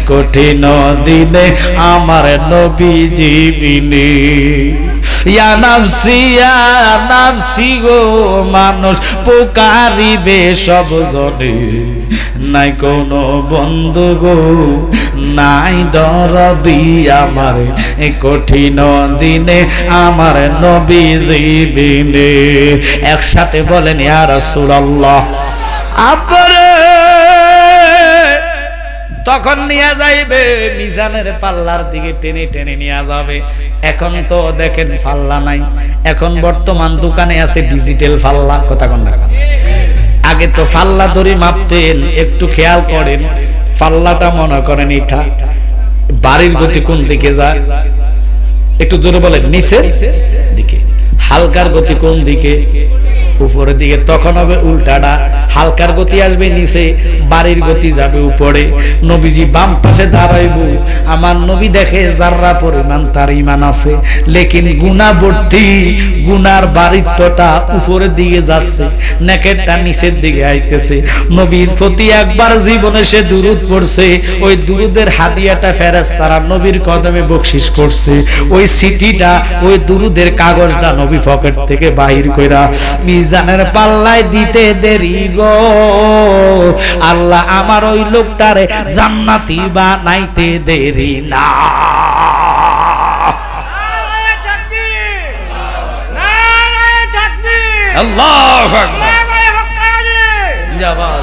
কঠিন দিনে আমার নবীজি বিনে। ইয়া নাফসি গো, মানুষ পুকারিবে সব জনে, নাই কোন বন্ধু গো, নাই দরদি আমার কঠিন দিনে আমার নবীজি বিনে। একসাথে বলেন ইয়া রাসূলুল্লাহ। আপরে তখন নিয়ে যাইবে মিজানের পাল্লার দিকে টেনে টেনে নিয়ে যাবে। এখন তো দেখেন পাল্লা নাই, এখন বর্তমান দোকানে আছে ডিজিটাল পাল্লা। কথা কোন না, আগে তো পাল্লা দড়ি মাপতেন, একটু খেয়াল করেন পাল্লাটা মনে করেন এটা বাড়ির গতি কোন দিকে যায়, একটু জোরে বলেন নিচের দিকে। হালকার গতি কোন দিকে, উপরের দিকে। তখন হবে উল্টাটা, হালকার গতি আসবে নিচে, বাড়ির গতি যাবে উপরে। নবীজি বাম পাশে দাঁড়াইব, আমার নবী দেখে যাররা পরিমাণ তার ঈমান আছে, লেকিন গুনাহ ভর্তি, গুনার বাড়িত্বটা উপরের দিকে যাচ্ছে, নেকেরটা নিচের দিকে আইতেছে। নবীর প্রতি একবার জীবনে সে দুরূদ পড়ছে, ওই দুরূদের হাদিয়াটা ফেরেশতারা নবীর কদমে বকশিশ করছে। ওই সিটিটা, ওই দুরূদের কাগজটা নবী পকেট থেকে বাহির কইরা মিজানের পাল্লায় দিতে দেরি গো, আল্লাহ আমার ওই লোকটারে জান্নাতি বানাইতে দেরি না। আল্লাহু আকবার। জিন্দাবাদ।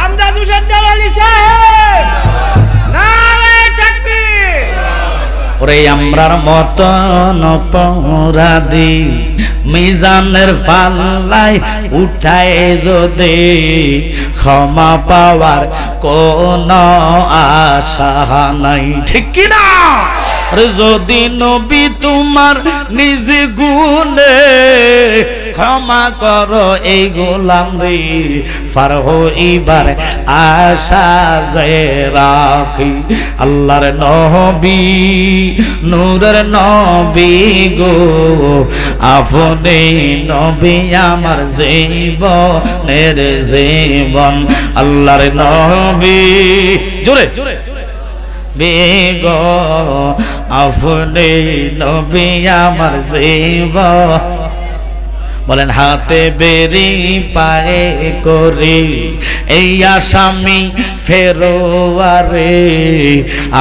আমদাদ হোসেন জালালী সাহেব, নারায়ে তাকবীর। ওরে আমরার মতন অপরাধী মিজানের পাল্লায় উঠায় যদি ক্ষমা পাওয়ার কোন আশা নাই, ঠিক কি না? যদি নবী তোমার নিজ গুণে ক্ষমা করো এই গোলাম রে, পার হইবার আশা যে রাখি। আল্লাহর নবী, নূরের নবী গো, আপনি নবী আমার জীবনের জীবন। আল্লাহর নবী, জোরে বেগো, আপনি নবী আমার জীবন। বলেন হাতে বেরি পায়ে করি এই আসামি ফেরোয়ারে,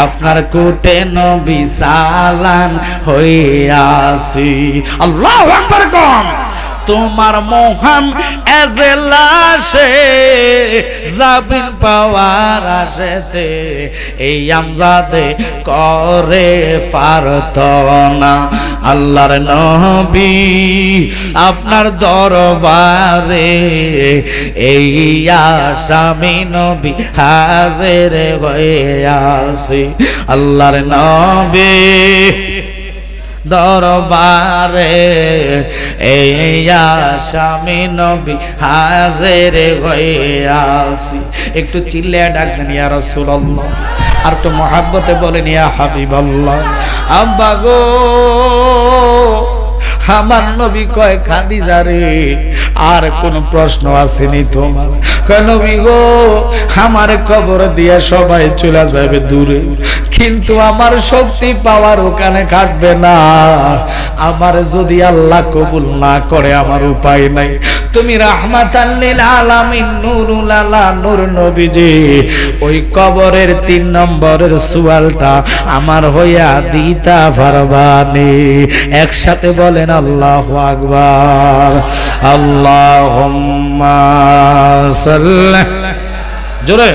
আপনার কোটে নবী সালাম হইয়াছি। আল্লাহু আকবার কম। তোমার মোহাম এজলাসে জাবিন পাওয়ার আশেতে এই আমজাদে করে পারত না। আল্লাহর নবী আপনার দরবারে এই আসামি নবী হাজির হয়ে আসে। আল্লাহর নবী দরবারে এই আসামি নবী হাজির হয়ে আসি। একটু চিল্লায়া ডাক দেন ইয়া রাসূলুল্লাহ, আর তো মহাব্বতে বলেন ইয়া হাবিবাল্লাহ। আব্বা গো, আমার নবী কয় খাদিজা রে, আর কোন প্রশ্ন আসেনি তোমার? কয় নবী গো, আমার কবর দিয়ে সবাই চলে যাবে দূরে, কিন্তু আমার শক্তি পাওয়ার ওখানে কাটবে না। আমার যদি আল্লাহ কবুল না করে আমার উপায় নাই। তুমি রাহমাতাল লিল আলামিন নূরুল আলা নূর নবীজি, ওই কবরের 3 নম্বরের সুয়ালটা আমার হইয়া দিতা পারবানি। একসাথে বলেন আল্লাহু আকবার। আল্লাহুম্মা সাল্লি, জোরে,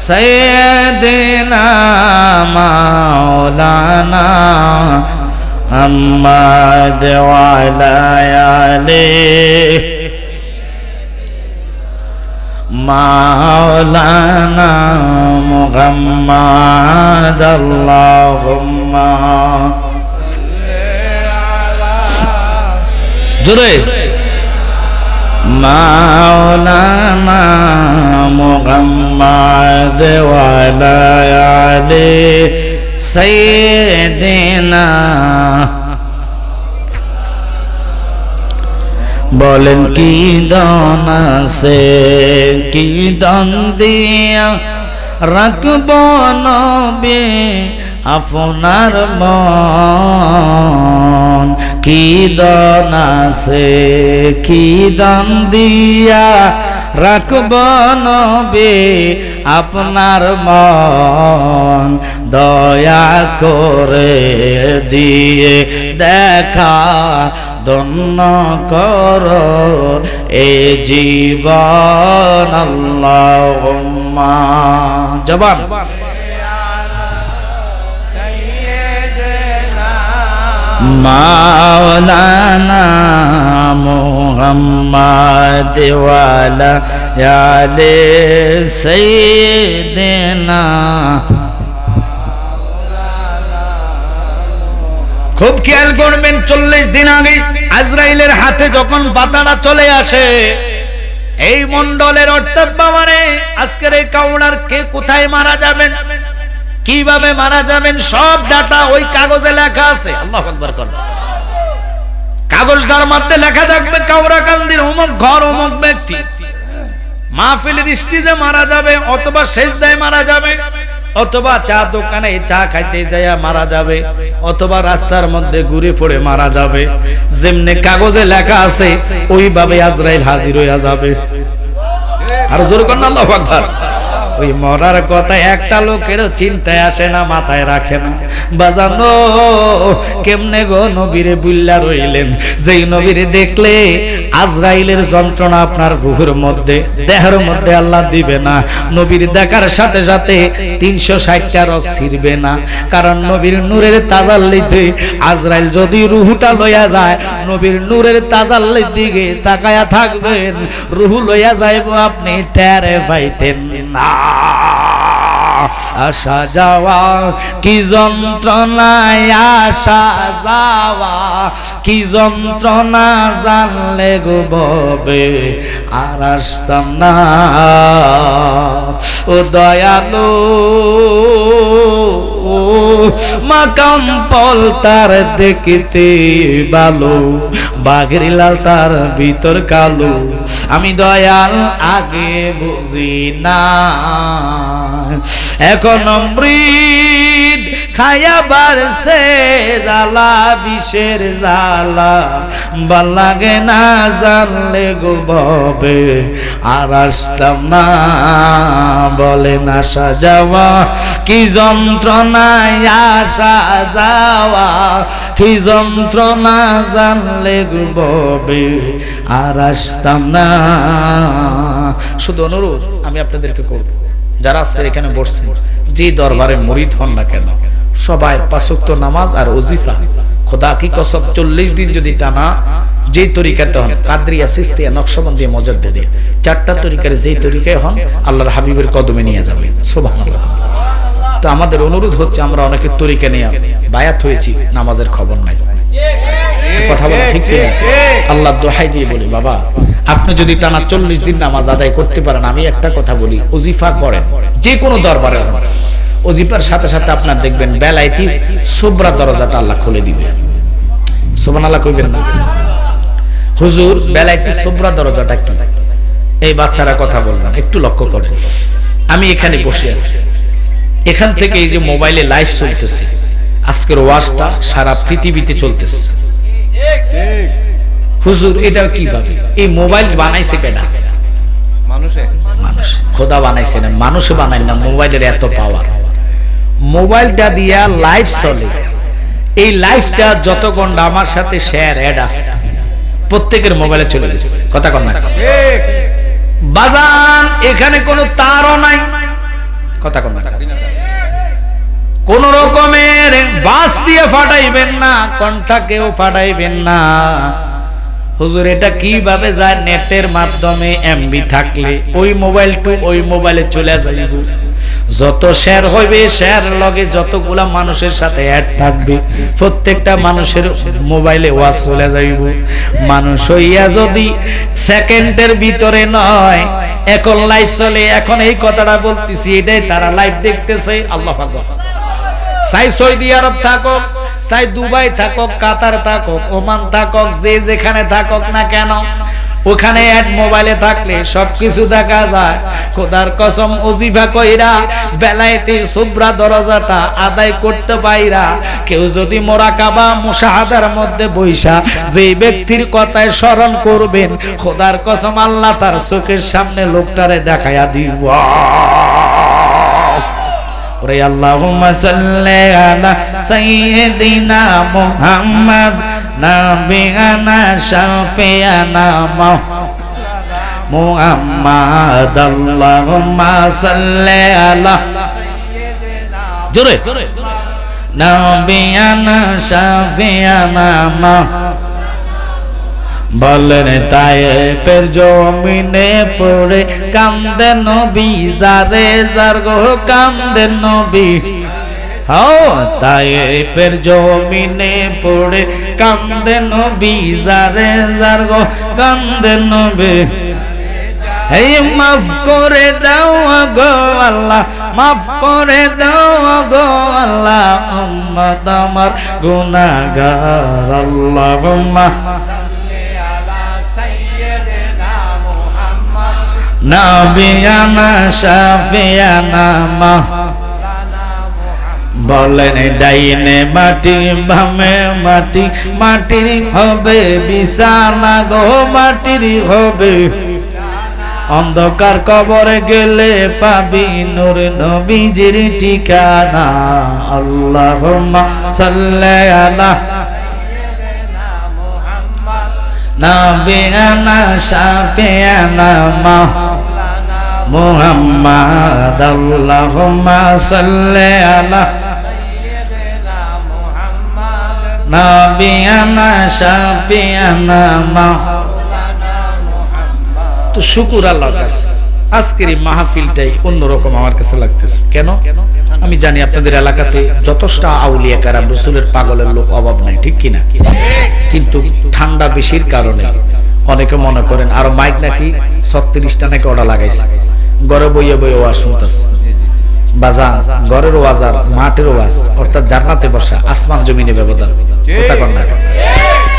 সাইয়্যিদিনা মাওলানা মুহাম্মদ ওয়া আলা আলিহি মাওলানা মুহাম্মদ। আল্লাহুম্মা জোরে, মাওলানা মুহাম্মদ ওয়া আলা আলিহি সাইয়্যিদিনা বলেন কি দান আছে, কি দান দিয়া রাখব নবী আপনার মন, কি দান আছে, কি দান দিয়া রাখব নবী আপনার মন, দয়া করে দিয়ে দেখা ধন্য কর এ জীবন আল্লাহুম্মা। জবান মাওলানা মুহাম্মদ ওয়ালা আলে সাইয়্যিদিনা। খুব খেয়াল করবেন, 40 দিন আগে আজরাইলের হাতে যখন পাতাটা চলে আসে, এই মণ্ডলের অর্থাৎ বাবারে আজকের এই কাউনার কে কোথায় মারা যাবেন, কিভাবে মারা যাবেন, সব ডাটা ওই কাগজে লেখা আছে। আল্লাহু আকবার কর। কাগজটার মধ্যে লেখা থাকবে কাউরাকান্দির অমুক ঘর অমুক ব্যক্তি মাহফিলের স্টেজে মারা যাবে, অথবা সেজদায় মারা যাবে, অথবা চা দোকানে চা খাইতে যাইয়া মারা যাবে, অথবা রাস্তার মধ্যে ঘুরে পড়ে মারা যাবে। যেমনে কাগজে লেখা আছে ওইভাবে আজরাইল হাজির হইয়া যাবে। আর জোর কর না আল্লাহু আকবার। ওই মরার কথা একটা লোকেরও চিন্তায় আসে না, মাথায় রাখে না। বাজানো কেমনে গো নবীরে বুল্লা রইলেন, যেই নবীরে দেখলে আজরাইলের যন্ত্রণা আপনার রূহের মধ্যে দেহের মধ্যে আল্লাহ দিবে না। নবীর দেখার সাথে সাথে 360টা রগ ছিড়বে না, কারণ নবীর নূরের তাজাল্লিতে আজরাইল যদি রূহটা লইয়া যায়, নবীর নূরের তাজাল্লির দিকে তাকায়া থাকবেন, রূহ লইয়া যাইব আপনি টেরে পাইতেন না। আসা যাওয়া কি যন্ত্রণায়, আসা যাওয়া কি যন্ত্রণা, জানলে গো ববে আর আসতাম না। ও দয়ালু মাকাম পল তার দেখিতে ভালো, বাঘের লাল তার ভিতর কালো, আমি দয়াল আগে বুঝি না। এখন অমৃত খায়া বারছে জ্বালা, বিষের জ্বালা ভাল লাগে না, জানলে গো ববে আর আসতাম না। বলেন আসা যাওয়া কি যন্ত্রণায়, আসা যাওয়া কি যন্ত্রণা, জানলে গো ববে আর আসতাম না। শুধু অনুরোধ আমি আপনাদেরকে করব, যারা আজকে এখানে বসছেন, যে দরবারে মুরিদ হন না কেন, সবাই 5 ওয়াক্ত নামাজ আর ওজিফা, খোদা কি কসম 40 দিন যদি টানা যে তরিকাতে হন, কাদরিয়া, সিস্তিয়া, নকশবন্দিয়া, মুজাদ্দিদি, 4টা তরিকার যেই তরিকায় হন, আল্লাহর হাবিবের কদমে নিয়ে যাবে। সুবহানাল্লাহ। তো আমাদের অনুরোধ হচ্ছে, আমরা অনেকের তরিকা নিয়ে বায়াত হয়েছি, নামাজের খবর নাই। কথা বলা ঠিক কিনা? আল্লাহ দোহাই দিয়ে বলি, বাবা আপনি যদি টানা 40 দিন নামাজ আদায় করতে পারেন, আমি একটা কথা বলি, ওজিফা করেন, যে কোনো দরবারে ওজিফার সাথে সাথে আপনার দেখবেন বেলায়েতি সুবরা দরজাটা আল্লাহ খুলে দিবে। সুবহানাল্লাহ কইবেন না? হুজুর বেলায়েতি সুবরা দরজাটা কি? এই বাচ্চারা কথা বলবেন, একটু লক্ষ্য করেন। আমি এখানে বসে আছি, এখান থেকে এই যে মোবাইলে লাইভ চলতেছে, আজকের ওয়াজটা সারা পৃথিবীতে চলতেছে। হুজুর এটা কিভাবে? এই মোবাইল বানাইছে কেডা? মানুষ। খোদা বানাইছে না, মানুষে বানায় না। মোবাইলের এত পাওয়ার, মোবাইলটা দিয়া লাইভ চলে। এই লাইভটা যত ঘন্টা আমার সাথে শেয়ার অ্যাড আছে, প্রত্যেকের মোবাইলে চলে গেছে। কথা কন না বাজান? এখানে কোনো তারও নাই। কথা কন না? কোন রকমের বাস দিয়ে ফাটাইবেন না, কণ্ঠাকেও ফাটাইবেন না। হুজুর এটা কিভাবে যায়? নেটের মাধ্যমে এমবি থাকলে ওই মোবাইল টু ওই মোবাইলে চলে যাইব। যত শেয়ার হইবে, শেয়ার লগে যতগুলা মানুষের সাথে অ্যাড থাকবে, প্রত্যেকটা মানুষের মোবাইলে ওয়াজ চলে যাইব। মানুষ হইয়া যদি সেকেন্ডের ভিতরে নয়, এখন লাইভ চলে, এখন এই কথাটা বলতেছি, এটাই তারা লাইভ দেখতেছে। আল্লাহু আকবার। চাই সৌদি আরব থাকো, চাই দুবাই থাকক, কাতার থাকক, ওমান থাকক, যে যেখানে থাকক না কেন, ওখানে এক মোবাইলে থাকলে সবকিছু দেখা যায়। খোদার কসম ওজিফা কইরা বেলায়েতে সুবরা দরজাটা আদায় করতে পাইরা কেউ যদি মুরাকাবা মুশাহাদার মধ্যে বইসা যে ব্যক্তির কথায় স্মরণ করবেন, খোদার কসম আল্লাহ তার চোখের সামনে লোকটারে দেখায়া দিব। ওরে আল্লাহুম্মা সাল্লি আলা সাইয়্যিদিনা মুহাম্মদ নাবিয়ানা শাফিয়ানা মুহাম্মদ আল্লাহুম্মা সাল্লি আলা জোরে নাবিয়ানা শাফিয়ানা বলেন তায়েফের জমিনে পড়ে কান্দে নবী, যারে যার গো কান্দে নবী। ও তায়েফের জমিনে পড়ে কান্দে নবী, যারে যার গো কান্দে নবী। এই মাফ করে দাও গো আল্লাহ, মাফ করে দাও গো আল্লাহ, উম্মত আমার গুনাহগার। আল্লাহুম্মা নাবিয়ানা শাফিয়ানা বলেন ডাইনে মাটি বামে মাটি, মাটির হবে বিছানা গো, মাটির হবে। অন্ধকার কবরে গেলে পাবি নূর নবীজির ঠিকানা। আল্লাহুম্মা সাল্লি আলা নাবিয়ানা শাফিয়ানা মুহাম্মদ আল্লাহুম্মা সাল্লি আলা নাবিয়ানা শাফিয়ানা। তো শুকর আল্লাহর কাছে আজকের এই মাহফিলটাই অন্যরকম আমার কাছে লাগতেছে। কেন? আমি জানি আপনাদের এলাকাতে যথেষ্ট আউলিয়া কারাম রাসূলের পাগলের লোক অভাব নাই, ঠিক কিনা? কিন্তু ঠান্ডা বেশির কারণে অনেকে মনে করেন আর মাইক নাকি 36টা নাকি ওটা লাগাইছে, ঘরে বইয়ে বইয়ে ওয়াজ শুনতেছে। বাজার ঘরের ওয়াজ আর মাঠের ওয়াজ, অর্থাৎ জান্নাতে বসা আসমান জমিনে ব্যবধান। কথা কন না?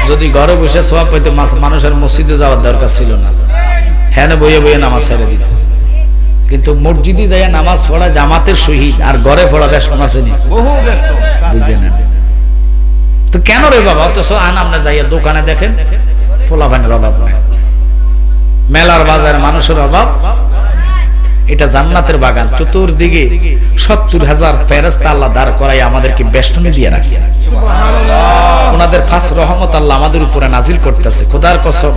যদি ঘরে বসে সওয়াব পেতে মানুষের মসজিদে যাওয়ার দরকার ছিল না, হ্যাঁ বইয়ে বইয়ে নামাজ ছেড়ে দিত। কিন্তু মসজিদে যাইয়া নামাজ পড়া জামাতের সহিত আর ঘরে পড়া বেশ কম আছে, বুঝে না? তো কেন রে বাবা? অথচ আমরা যাইয়া দোকানে দেখেন ফোলাফানের অভাব নাই, মেলার বাজারে মানুষের অভাব। এটা জান্নাতের বাগান, চতুর্দিকে 70,000 ফেরেশতা আল্লাহ দাঁড় করাই আমাদেরকে বেষ্টনী দিয়ে রাখছে। ওনাদের খাস রহমত আল্লাহ আমাদের উপরে নাজিল করতেছে। খোদার কসম,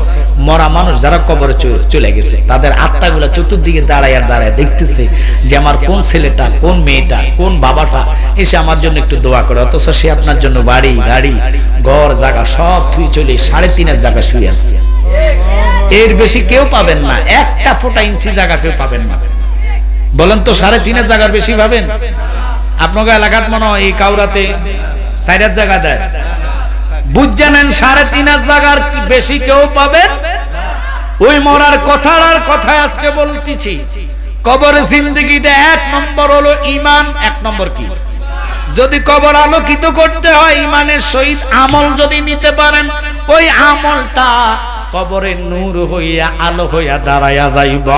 মরা মানুষ যারা কবরে চলে গেছে তাদের আত্মাগুলা চতুর্দিকে দাঁড়ায় আর দাঁড়ায় দেখতেছে যে আমার কোন ছেলেটা, কোন মেয়েটা, কোন বাবাটা এসে আমার জন্য একটু দোয়া করে। অথচ সে আপনার জন্য বাড়ি গাড়ি ঘর জায়গা সব থুই চলে 3.5 জায়গা শুয়ে আসছে। এর বেশি কেউ পাবেন না, একটা ফোঁটা ইঞ্চি জায়গা কেউ পাবেন না। বলেন তো 3.5 জায়গার বেশি পাবেন? আপনাকে এলাকাত মনে হয় এই কাউরাতে 4 জায়গা দেয়, বুঝ জানেন 3.5 জায়গার বেশি কেউ পাবেন। ওই মরার কথার কথায় আজকে বলতেছি, কবরের জিন্দেগিটা 1 নম্বর হলো ঈমান। 1 নম্বর কি? যদি কবর আলোকিত করতে হয় ঈমানের সহিত আমল যদি নিতে পারেন, ওই আমলটা কবরে নূর হইয়া আলো হইয়া দাঁড়াইয়া যাইব।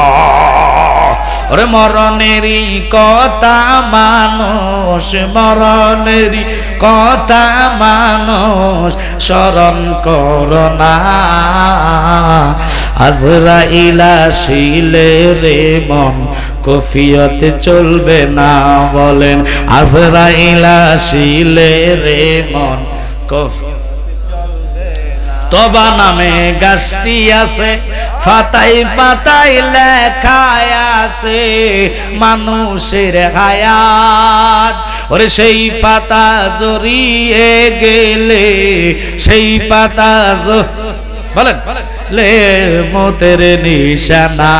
ওরে মরণেরই কথা মানুষ, মরণেরই কথা মানুষ স্মরণ করো না। আজরাইল আসিলে রে মন কফিয়তে চলবে না। বলেন আজরাইল আসিলে রে মন কফিয়তে তবা নামে গাছটি আছে, পাতায় পাতায় লেখা আছে মানুষের হায়াত। ওরে সেই পাতা জড়িয়ে গেলে, সেই পাতা বলেন লে মতের নিশানা।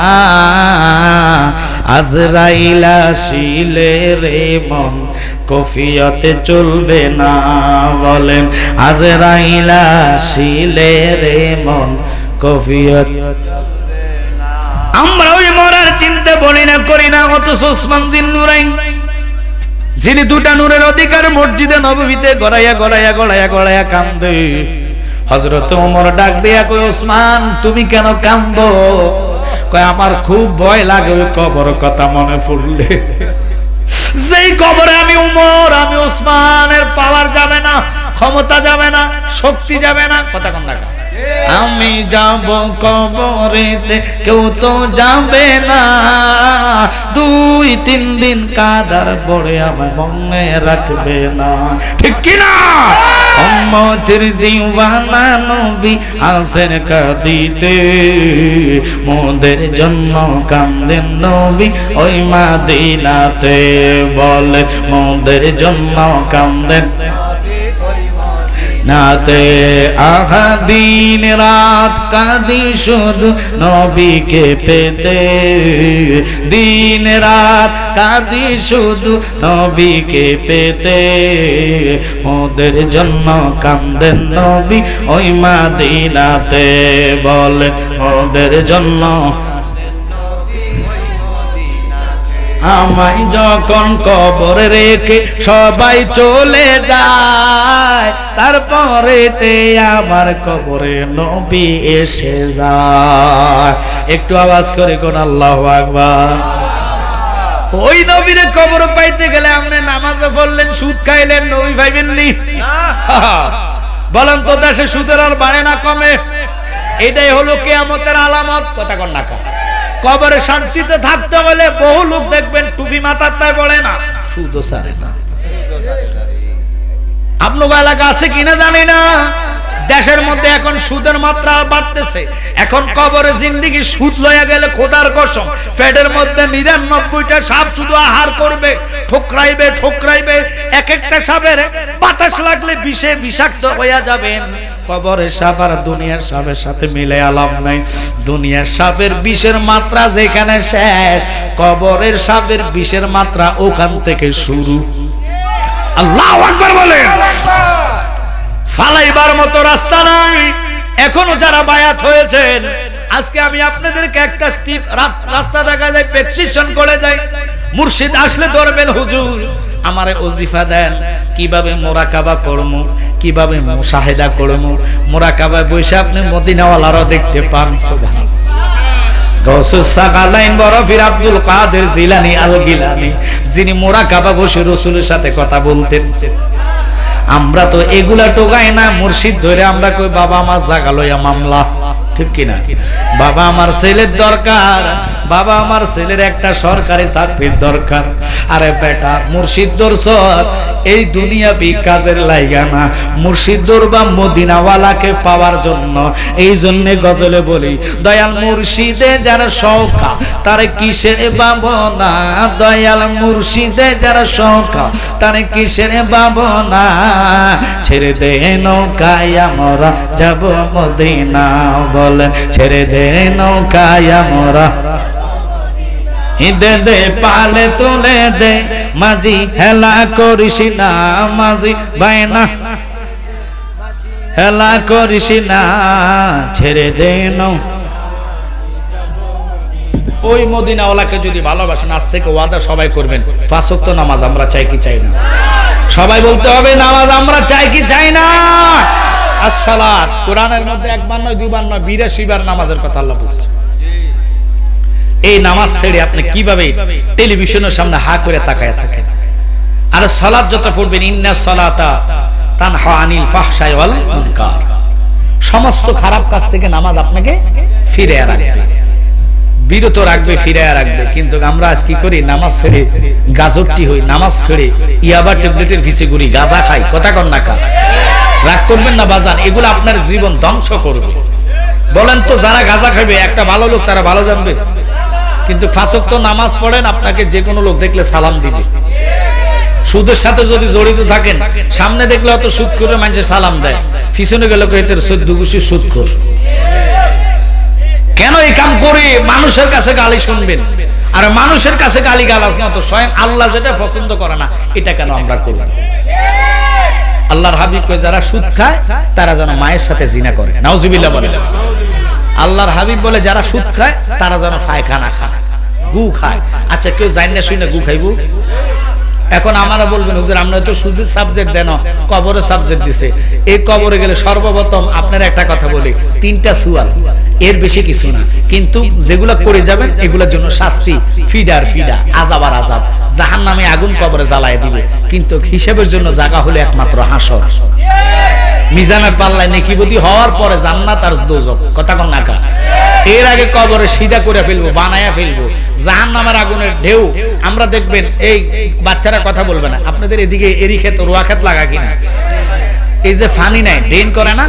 আজরাইল আসিলে রে মন কফিয়তে চলবে না। বলেন আজরাইল আসিলে রে মন কফিয়ত। আমরা ওই মরার চিন্তা বলি না, করি না। অথচ ওসমান জিন্নুরাইন যিনি দুটা নূরের অধিকার মসজিদে নববীতে গড়াইয়া গড়াইয়া গড়াইয়া গড়াইয়া কান্দে। হযরত ওমর ডাক দিয়া কয়, ওসমান তুমি কেন কান্দো? কয় আমার খুব ভয় লাগে ওই কবর কথা মনে পড়লে। যেই কবরে আমি উমর, আমি ওসমানের পাওয়ার যাবে না, ক্ষমতা যাবে না, শক্তি যাবে না। কথা কোন না? আমি যাব কবরেতে, কেউ তো যাবে না। 2-3 দিন কাদার পরে আমায় মনে রাখবে না। ঠিক কি না? উম্মতের দিওয়ানা নবী আসেন কাঁদিতে, মোদের জন্য কান্দেন নবী ওই মদিনাতে। বলে মোদের জন্য কান্দেন নাতে। আহা দিন রাত কাঁদি শুধু নবীকে পেতে, দিন রাত কাঁদি শুধু নবীকে পেতে। মোদের জন্য কান্দেন নবী ওই মদিনাতে। বলে মোদের জন্য। আমায় যখন কবরে রেখে সবাই চলে যায়, তারপরেতে আমার কবরে নবী এসে যায়। একটু আওয়াজ করে কোন আল্লাহু আকবার। ওই নবীরে কবর পাইতে গেলে আপনি নামাজে পড়লেন, সুদ খাইলেন, নবী পাইবেননি? বলেন তো দেশে সুদের আর বাড়ে না কমে? এটাই হলো কিয়ামতের আলামত। কথা কোন না? কবরে শান্তিতে থাকতে হলে বহু লোক দেখবেন টুপি মাথার তাই পড়ে না, সুদও সারে না। আপনার এলাকা আছে কিনা জানি না, দেশের মধ্যে এখন সুদের মাত্রা বাড়তেছে। এখন কবরে জিন্দেগি সুদ লইয়া গেলে খোদার কসম পেটের মধ্যে 99টা সাপ শুধু আহার করবে, ঠোকরাইবে ঠোকরাইবে। এক একটা সাপের বাতাস লাগলে বিষে বিষাক্ত হইয়া যাবেন। কবরের সাপ আর দুনিয়ার সাপের সাথে মিলে আলাপ নাই। দুনিয়ার সাপের বিষের মাত্রা যেখানে শেষ, কবরের সাপের বিষের মাত্রা ওখান থেকে শুরু। আল্লাহু আকবার বলেন। ফালাইবার মতো রাস্তা নাই। এখনো যারা বায়াত হয়েছেন, আজকে আমি আপনাদেরকে একটা রাস্তা দেখা যায়, প্রেসক্রিপশন করে যায়। মুর্শিদ আসলে ধরবেন, হুজুর আমারে ওজিফা দেন, কিভাবে মোরাকাবা করব, কিভাবে মুশাহেদা করব। মোরাকাবায় বসে আপনি মদিনাওয়ালারা দেখতে পান। সুবহানাল্লাহ। গৌসুস সাকালাইন বরফির আব্দুল কাদের জিলানী আল গিলানী, যিনি মোরাকাবা বসে রাসূলের সাথে কথা বলতেন। আমরা তো এগুলা টোকাই না, মুর্শিদ ধরে আমরা কই বাবা আমার জায়গা লইয়া মামলা। ঠিক কিনা? বাবা আমার ছেলের দরকার, বাবা আমার ছেলের একটা সরকারি চাকরির দরকার। আরে বেটা মুর্শিদ দরছ এই দুনিয়াবি কাজের লাইগা না, মুর্শিদ দরবা মদিনাওয়ালাকে পাওয়ার জন্য। এই জন্য গজলে বলি, দয়াল মুর্শিদে যারা শৌকা তারে কিসের ভাবনা, দয়াল মুর্শিদে যারা শৌকা তারে কিসের ভাবনা। ছেড়ে দে নৌকায় আমরা যাব মদিনা। বলেন ছেড়ে দে নৌকায় আমরা, দে দে পালে তুলে দে মাঝি, হেলা করিস না মাঝি বাইনা, হেলা করিস না, ছেড়ে দে নৌ। ওই মদিনাওয়ালাকে যদি ভালোবাসেন, আজ থেকে ওয়াদা সবাই করবেন, 5 ওয়াক্ত নামাজ আমরা চাই কি চাই না? সবাই বলতে হবে নামাজ আমরা চাই কি চাই না? আসসালাত কোরআনের মধ্যে 1 বার নয় 2 বার নয় 82 বার নামাজের কথা আল্লাহ বলছে। এই নামাজ ছেড়ে আপনি কিভাবে টেলিভিশনের সামনে হা করে তাকায় থাকেন? আর সালাত যত পড়বেন, ইন্নাস সালাতা তানহা আনিল ফাহশাই ওয়াল মুনকার, সমস্ত খারাপ কাজ থেকে নামাজ আপনাকে ফিরে রাখবে, বিরত রাখবে, ফিরে রাখবে। কিন্তু আমরা আজ কি করি? নামাজ ছেড়ে গাজরটি হই, নামাজ ছেড়ে ইয়াবা ট্যাবলেটের পিছে ঘুরি, গাঁজা খাই। কথা কন না কা? রাগ করবেন না বাজান, এগুলো আপনার জীবন ধ্বংস করবে। বলেন তো যারা গাঁজা খাবে একটা ভালো লোক, তারা ভালো জানবে? কিন্তু 5 ওয়াক্ত নামাজ পড়েন, আপনাকে যে কোনো লোক দেখলে সালাম দিবে। সুদের সাথে যদি জড়িত থাকেন, সামনে দেখলে অত সুদ করে মানুষে সালাম দেয়, পিছনে গেলে কইতে 14 গুছি সুদ কর। কেন এই কাম করে? মানুষের কাছে গালি শুনবেন, আর মানুষের কাছে গালি গালাজ না তো স্বয়ং আল্লাহ যেটা পছন্দ করে না, এটা কেন আমরা করব? আল্লাহর হাবিব কয় যারা সুদ খায় তারা যেন মায়ের সাথে জিনা করে। নাউজুবিল্লাহ বলেন। আল্লাহর হাবিব বলে যারা সুদ খায় তারা যেন পায়খানা খায়, গু খায়। আচ্ছা কেউ জানি না শুই না গু খাইবো? এখন আমরা বলবেন হুজুর আমরা তো শুধু সাবজেক্ট দেন, কবরে সাবজেক্ট দিছে। এই কবরে গেলে সর্বপ্রথম আপনার একটা কথা বলি, 3টা সুয়াল, এর বেশি কিছু না। কিন্তু যেগুলা করে যাবেন এগুলোর জন্য শাস্তি, ফিডার ফিডা, আযাব আর আযাব, জাহান্নামে আগুন কবরে জ্বালায় দিবে। কিন্তু হিসাবের জন্য জায়গা হলো একমাত্র হাসর। মিজানের পাল্লায় নেকিবতী হওয়ার পরে জান্নাত আর দোজখ, কথা কোন নাকা। এর আগে কবরে সিধা করে ফেলবো, বানায়া ফেলবো জাহান্নামের আগুনের ঢেউ। আমরা দেখবেন এই বাচ্চারা কথা বলবে না, আপনাদের এদিকে এরি ক্ষেত রোয়া ক্ষেত লাগা কিনা, এই যে ফানি নাই ড্রেন করে না,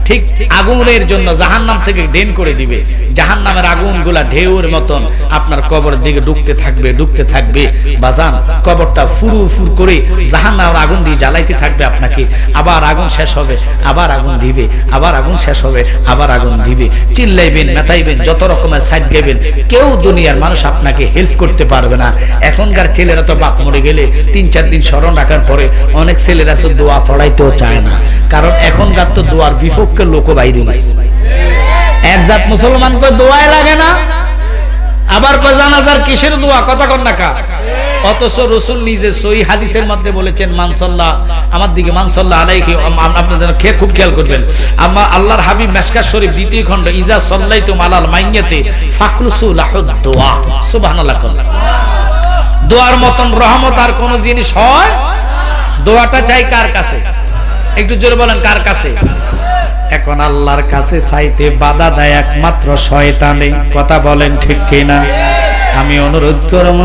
ঠিক আগুনের জন্য জাহান্নাম থেকে ড্রেন করে দিবে। জাহান্নামের আগুনগুলা ঢেউর মতন আপনার কবরের দিকে ঢুকতে থাকবে, ঢুকতে থাকবে। বাজান কবরটা ফুরু ফুর করে জাহান্নামের আগুন দিয়ে জ্বালাইতে থাকবে আপনাকে। আবার আগুন শেষ হবে, আবার আগুন দিবে, আবার আগুন শেষ হবে, আবার আগুন দিবে। চিল্লাইবেন, মেতাইবেন, যত রকমের সাইড দেবেন, কেউ দুনিয়ার মানুষ আপনাকে হেল্প করতে পারবে না। এখনকার ছেলেরা তো বাপ মরে গেলে 3-4 দিন স্মরণ রাখার পরে অনেক ছেলেরা তো দোয়া পড়াইতেও চায় না, কারণ এখনকার তো দোয়ার বিপক্ষে লোক বাইরে গেছে। এক জাত মুসলমান কই দোয়াই লাগে না, আবার কই জানাজার কিসের দোয়া, কথা কন না কা। অথচ রাসূল নিজে সহিহ হাদিসের মধ্যে বলেছেন মান সাল্লাহ, আমার দিকে মান সাল্লাহ আলাইহি, আপনাদের খুব খেয়াল করবেন। আমার আল্লাহর হাবিব মিশকাত শরীফ 2য় খণ্ড, ইজা সাল্লাইতুম আলাল মাইয়াতি ফাখলুসু লাহুদ দোয়া, সুবহানাল্লাহ। দোয়ার মতন রহমত আর কোন জিনিস হয়? দোয়াটা চাই কার কাছে? একটু জোরে বলেন, কার কাছে? এখন আল্লাহর কাছে চাইতে বাধা দেয় একমাত্র শয়তানে, কথা বলেন ঠিক কিনা? আমি অনুরোধ করব,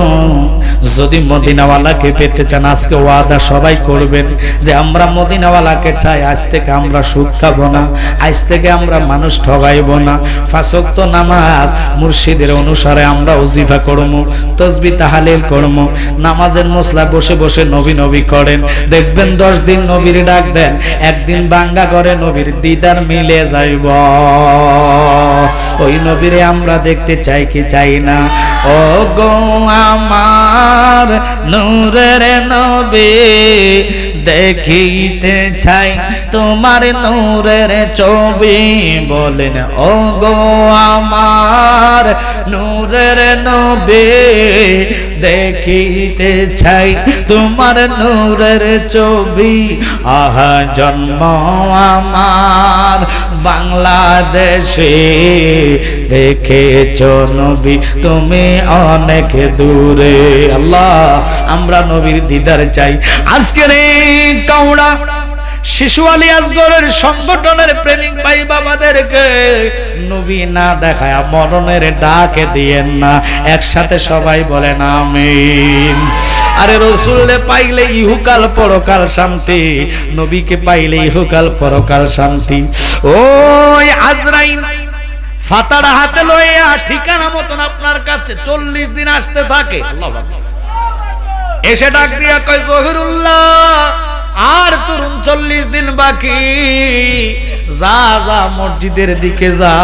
যদি মদিনাওয়ালাকে পেতে চান আজকে ওয়াদা সবাই করবেন যে আমরা মদিনাওয়ালাকে চাই। আজ থেকে আমরা সুদ খাবো না, আজ থেকে আমরা মানুষ ঠগাইব না। 5 ওয়াক্ত নামাজ মুর্শিদের অনুসারে আমরা ওজিফা করব, তাসবিহ তাহলিল করব। নামাজের মসলা বসে বসে নবী নবী করেন, দেখবেন 10 দিন নবীর ডাক দেন, একদিন বাঙ্গা করে নবীর দিদার মিলে যাইব। ওই নবীরে আমরা দেখতে চাই কি চাই না? ও গো আমার নূরের নবী, দেখিতে চাই তোমার নূরের ছবি। বলেন ও গো আমার নূরের নবী, দেখিতে চাই তোমার নূরের ছবি। আহা জন্ম আমার বাংলাদেশে, রেখেছ নবী তুমি অনেক দূরে। আল্লাহ আমরা নবীর দিদার চাই। আজকের এই কাউড়া শিশু আলী আসগরের সংগঠনের প্রেমিক ভাই বাবাদেরকে নবী না দেখায় মরণের ডাকে দিয়েন না। একসাথে সবাই বলেন আমিন। আরে রসুলকে পাইলে ইহুকাল পরকাল শান্তি, নবীকে পাইলে ইহুকাল পরকাল শান্তি। ওই আজরাইল ফাতাড়া হাতে লইয়া ঠিকানা মতন আপনার কাছে 40 দিন আসতে থাকে। আল্লাহু আকবার। এসে ডাক দিয়া কয় জহিরুল্লাহ, আর তোর 39 দিন বাকি, যা যা মসজিদের দিকে যা,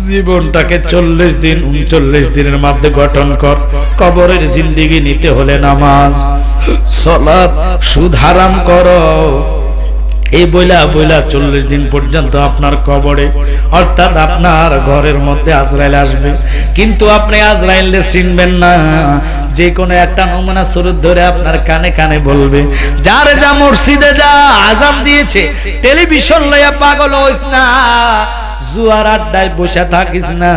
জীবনটাকে 40 দিন 39 দিনের মধ্যে গঠন কর। কবরের জিন্দেগি নিতে হলে নামাজ, সালাত, সুদ হারাম করো। এই বইলা বইলা 40 দিন পর্যন্ত আপনার কবরে, অর্থাৎ আপনার ঘরের মধ্যে আজরাইল আসবে, কিন্তু আপনি আজরাইলকে চিনবেন না। যে কোনো একটা নমুনা সুরত ধরে আপনার কানে কানে বলবে, যারে যা মসজিদে যা, আযান দিয়েছে, টেলিভিশন লইয়া পাগল হইস না, জুয়ার আড্ডায় বসে থাকিস না।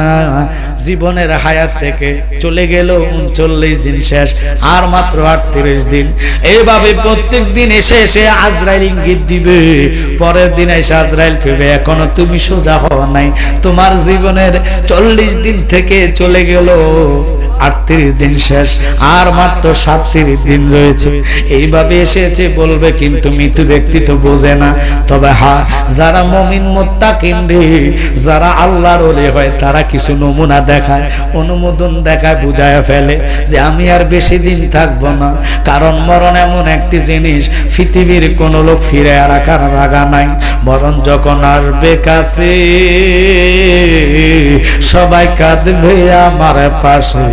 জীবনের হায়াত থেকে চলে গেল 39 দিন শেষ, আর মাত্র 38 দিন। এইভাবে প্রত্যেক দিন এসে এসে আজরাইল ইঙ্গিত দিবে, পরের দিন এসে আজরাইল কইবে এখনো তুমি সোজা হও নাই, তোমার জীবনের 40 দিন থেকে চলে গেল 38 দিন শেষ, আর মাত্র 37 দিন রয়েছে। এইভাবে এসেছে বলবে, কিন্তু মৃত্যু ব্যক্তি তো বোঝে না। তবে হ্যাঁ, যারা মুমিন মুত্তাকিন রে, যারা আল্লাহর ওলি হয়, তারা কিছু নমুনা দেখায়, অনুমোদন দেখায়, বুঝায় ফেলে যে আমি আর বেশি দিন থাকবো না। কারণ মরণ এমন একটি জিনিস, পৃথিবীর কোন লোক ফিরে রাখার রাগা নাই। মরণ যখন আসবে কাছে, সবাই কাঁদবে আমার পাশে,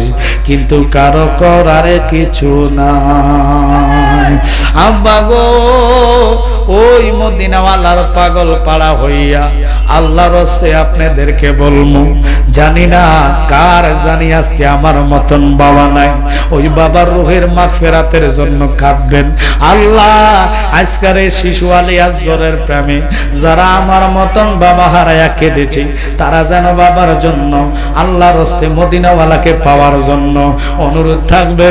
কিন্তু কারো করার কিছু নাই। আব্বা গো, ওই মদিনাওয়ালার পাগল পাড়া হইয়া আল্লাহর রাস্তে আপনাদেরকে বলবো, জানি না কার জানি আজকে আমার মতন বাবা নাই, ওই বাবার রূহের মাগফিরাতের জন্য কাঁদবেন। আল্লাহ আজকের এই শিশু আলী আসগরের প্রেমে যারা আমার মতন বাবা হারায়া কেঁদেছে, তারা যেন বাবার জন্য আল্লাহর রাস্তে মদিনাওয়ালাকে পাওয়ার জন্য অনুরোধ থাকবে,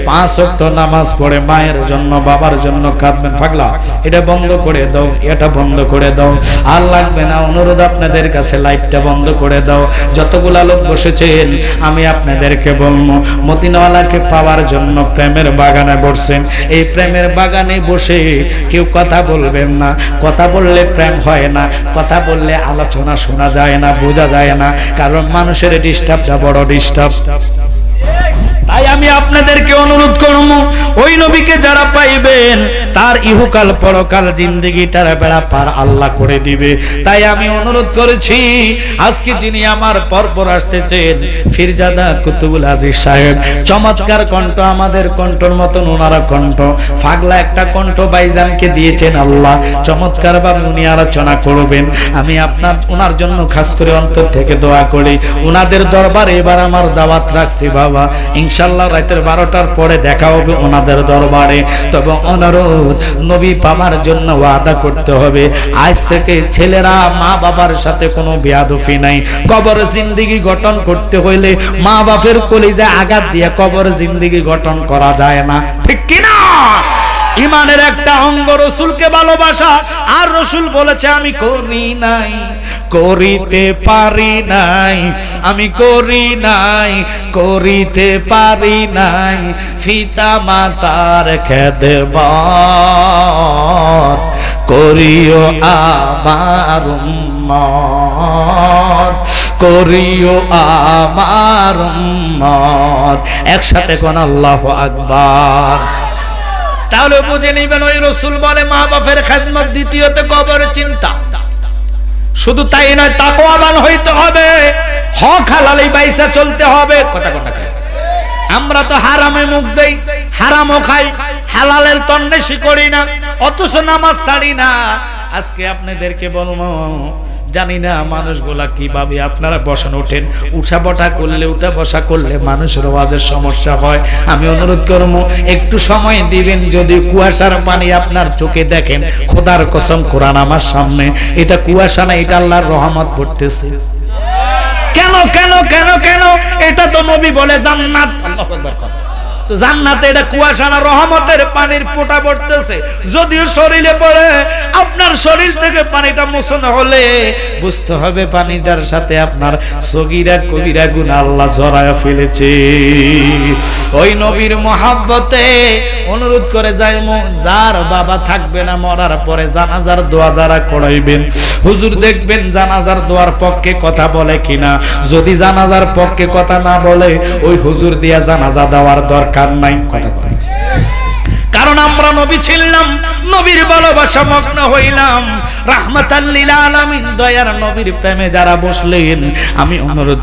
5 ওয়াক্ত নামাজ পড়ে মায়ের জন্য বাবার জন্য কাঁদবেন। পাগলা, এটা বন্ধ করে দাও, এটা বন্ধ করে দাও, আর লাগবে না অনুরোধ আপনাদের কাছে, লাইটটা বন্ধ করে দাও। যতগুলা লোক বসেছেন আমি আপনাদেরকে বলবো, মদিনাওয়ালাকে পাওয়ার জন্য প্রেমের বাগানে বসছেন, এই প্রেমের বাগানে বসে কেউ কথা বলবেন না। কথা বললে প্রেম হয় না, কথা বললে আলোচনা শোনা যায় না, বোঝা যায় না, কারণ মানুষের ডিস্টার্বটা বড় ডিস্টার্ব। তাই আমি আপনাদেরকে অনুরোধ করব, ওই নবীকে যারা পাইবেন তার ইহকাল পরকাল জিন্দেগিটার বেড়া পার আল্লাহ করে দিবে। তাই আমি অনুরোধ করেছি, আজকে যিনি আমার পরপর আসতেছেন ফিরজাদা কুতুবুল আজিজ সাহেব, চমৎকার কণ্ঠ, আমাদের কণ্ঠর মতন ওনারা কণ্ঠ, ফাগলা একটা কণ্ঠ ভাইজানকে দিয়েছেন আল্লাহ, চমৎকার ভাবে উনি আলোচনা করবেন। আমি ওনার জন্য খাস করে অন্তর থেকে দোয়া করি। ওনাদের দরবারে এবার আমার দাওয়াত রাখছি বাবা, ইনশাআল্লাহ রাতের 12টার পরে দেখা হবে ওনাদের দরবারে। তবে অনুরোধ, নবী পাওয়ার জন্য ওয়াদা করতে হবে, আজ থেকে ছেলেরা মা বাবার সাথে কোনো বেয়াদফি নাই। কবর জিন্দেগি গঠন করতে হইলে মা বাপের কলিজায় আঘাত দিয়ে কবর জিন্দেগি গঠন করা যায় না, ঠিক কি না? ইমানের একটা অঙ্গ রসুলকে ভালোবাসা, আর রসুল বলেছে আমি করি নাই, করিতে পারি নাই, আমি করি নাই, করিতে পারি নাই, পিতা মাতার খেদমত করিও আমার উম্মত, করিও আমার উম্মত। একসাথে কোন আল্লাহু আকবার। তাহলে বুঝে নিবেন, ওই রসুল বলে মা বাপের খেদমত, দ্বিতীয়তে কবরের চিন্তা। শুধু তাই নয়, তাকওয়াবান হইতে হবে, হক হালালে বাইসা চলতে হবে। কথা কথা আমরা তো হারামে মুখ দেই, হারামও খাই, হালালের তন্নেশি করি না, অথচ নামাজ ছাড়ি না। আজকে আপনাদেরকে বলবো, জানি না মানুষগুলা কিভাবে আপনারা বসান ওঠেন, উঠা বসা করলে মানুষের ওয়াজের সমস্যা হয়। আমি অনুরোধ করবো একটু সময় দিবেন। যদি কুয়াশার পানি আপনার চোখে দেখেন, খোদার কসম কোরআন আমার সামনে, এটা কুয়াশা না, এটা আল্লাহর রহমত পড়তেছে। কেন কেন কেন কেন? এটা তো নবী বলে জান্নাত। আল্লাহু আকবার। কথা তো জান্নাতে এটা কুয়াশা না, রহমতের পানির ফোঁটা পড়তেছে। যদিও শরীরে পড়ে, আপনার শরীর থেকে পানিটা মোছন হলে বুঝতে হবে পানিটার সাথে আপনার সগীরা কবিরা গুনাহ আল্লাহ জড়ায় ফেলেছে। ওই নবীর মহাব্বতে অনুরোধ করে যাই, যার বাবা থাকবে না মরার পরে জানাজার দোয়া যারা করাইবেন, হুজুর দেখবেন জানাজার দোয়ার পক্ষে কথা বলে কিনা। যদি জানাজার পক্ষে কথা না বলে, ওই হুজুর দিয়া জানাজা দেওয়ার দরকার নাই। কথা বলে, কারণ আমরা নবী ছিলাম, নবীর ভালোবাসা মগ্ন হইলাম, রাহমাতাল লিল আলামিন দয়ার নবীর প্রেমে যারা বসলেন, আমি অনুরোধ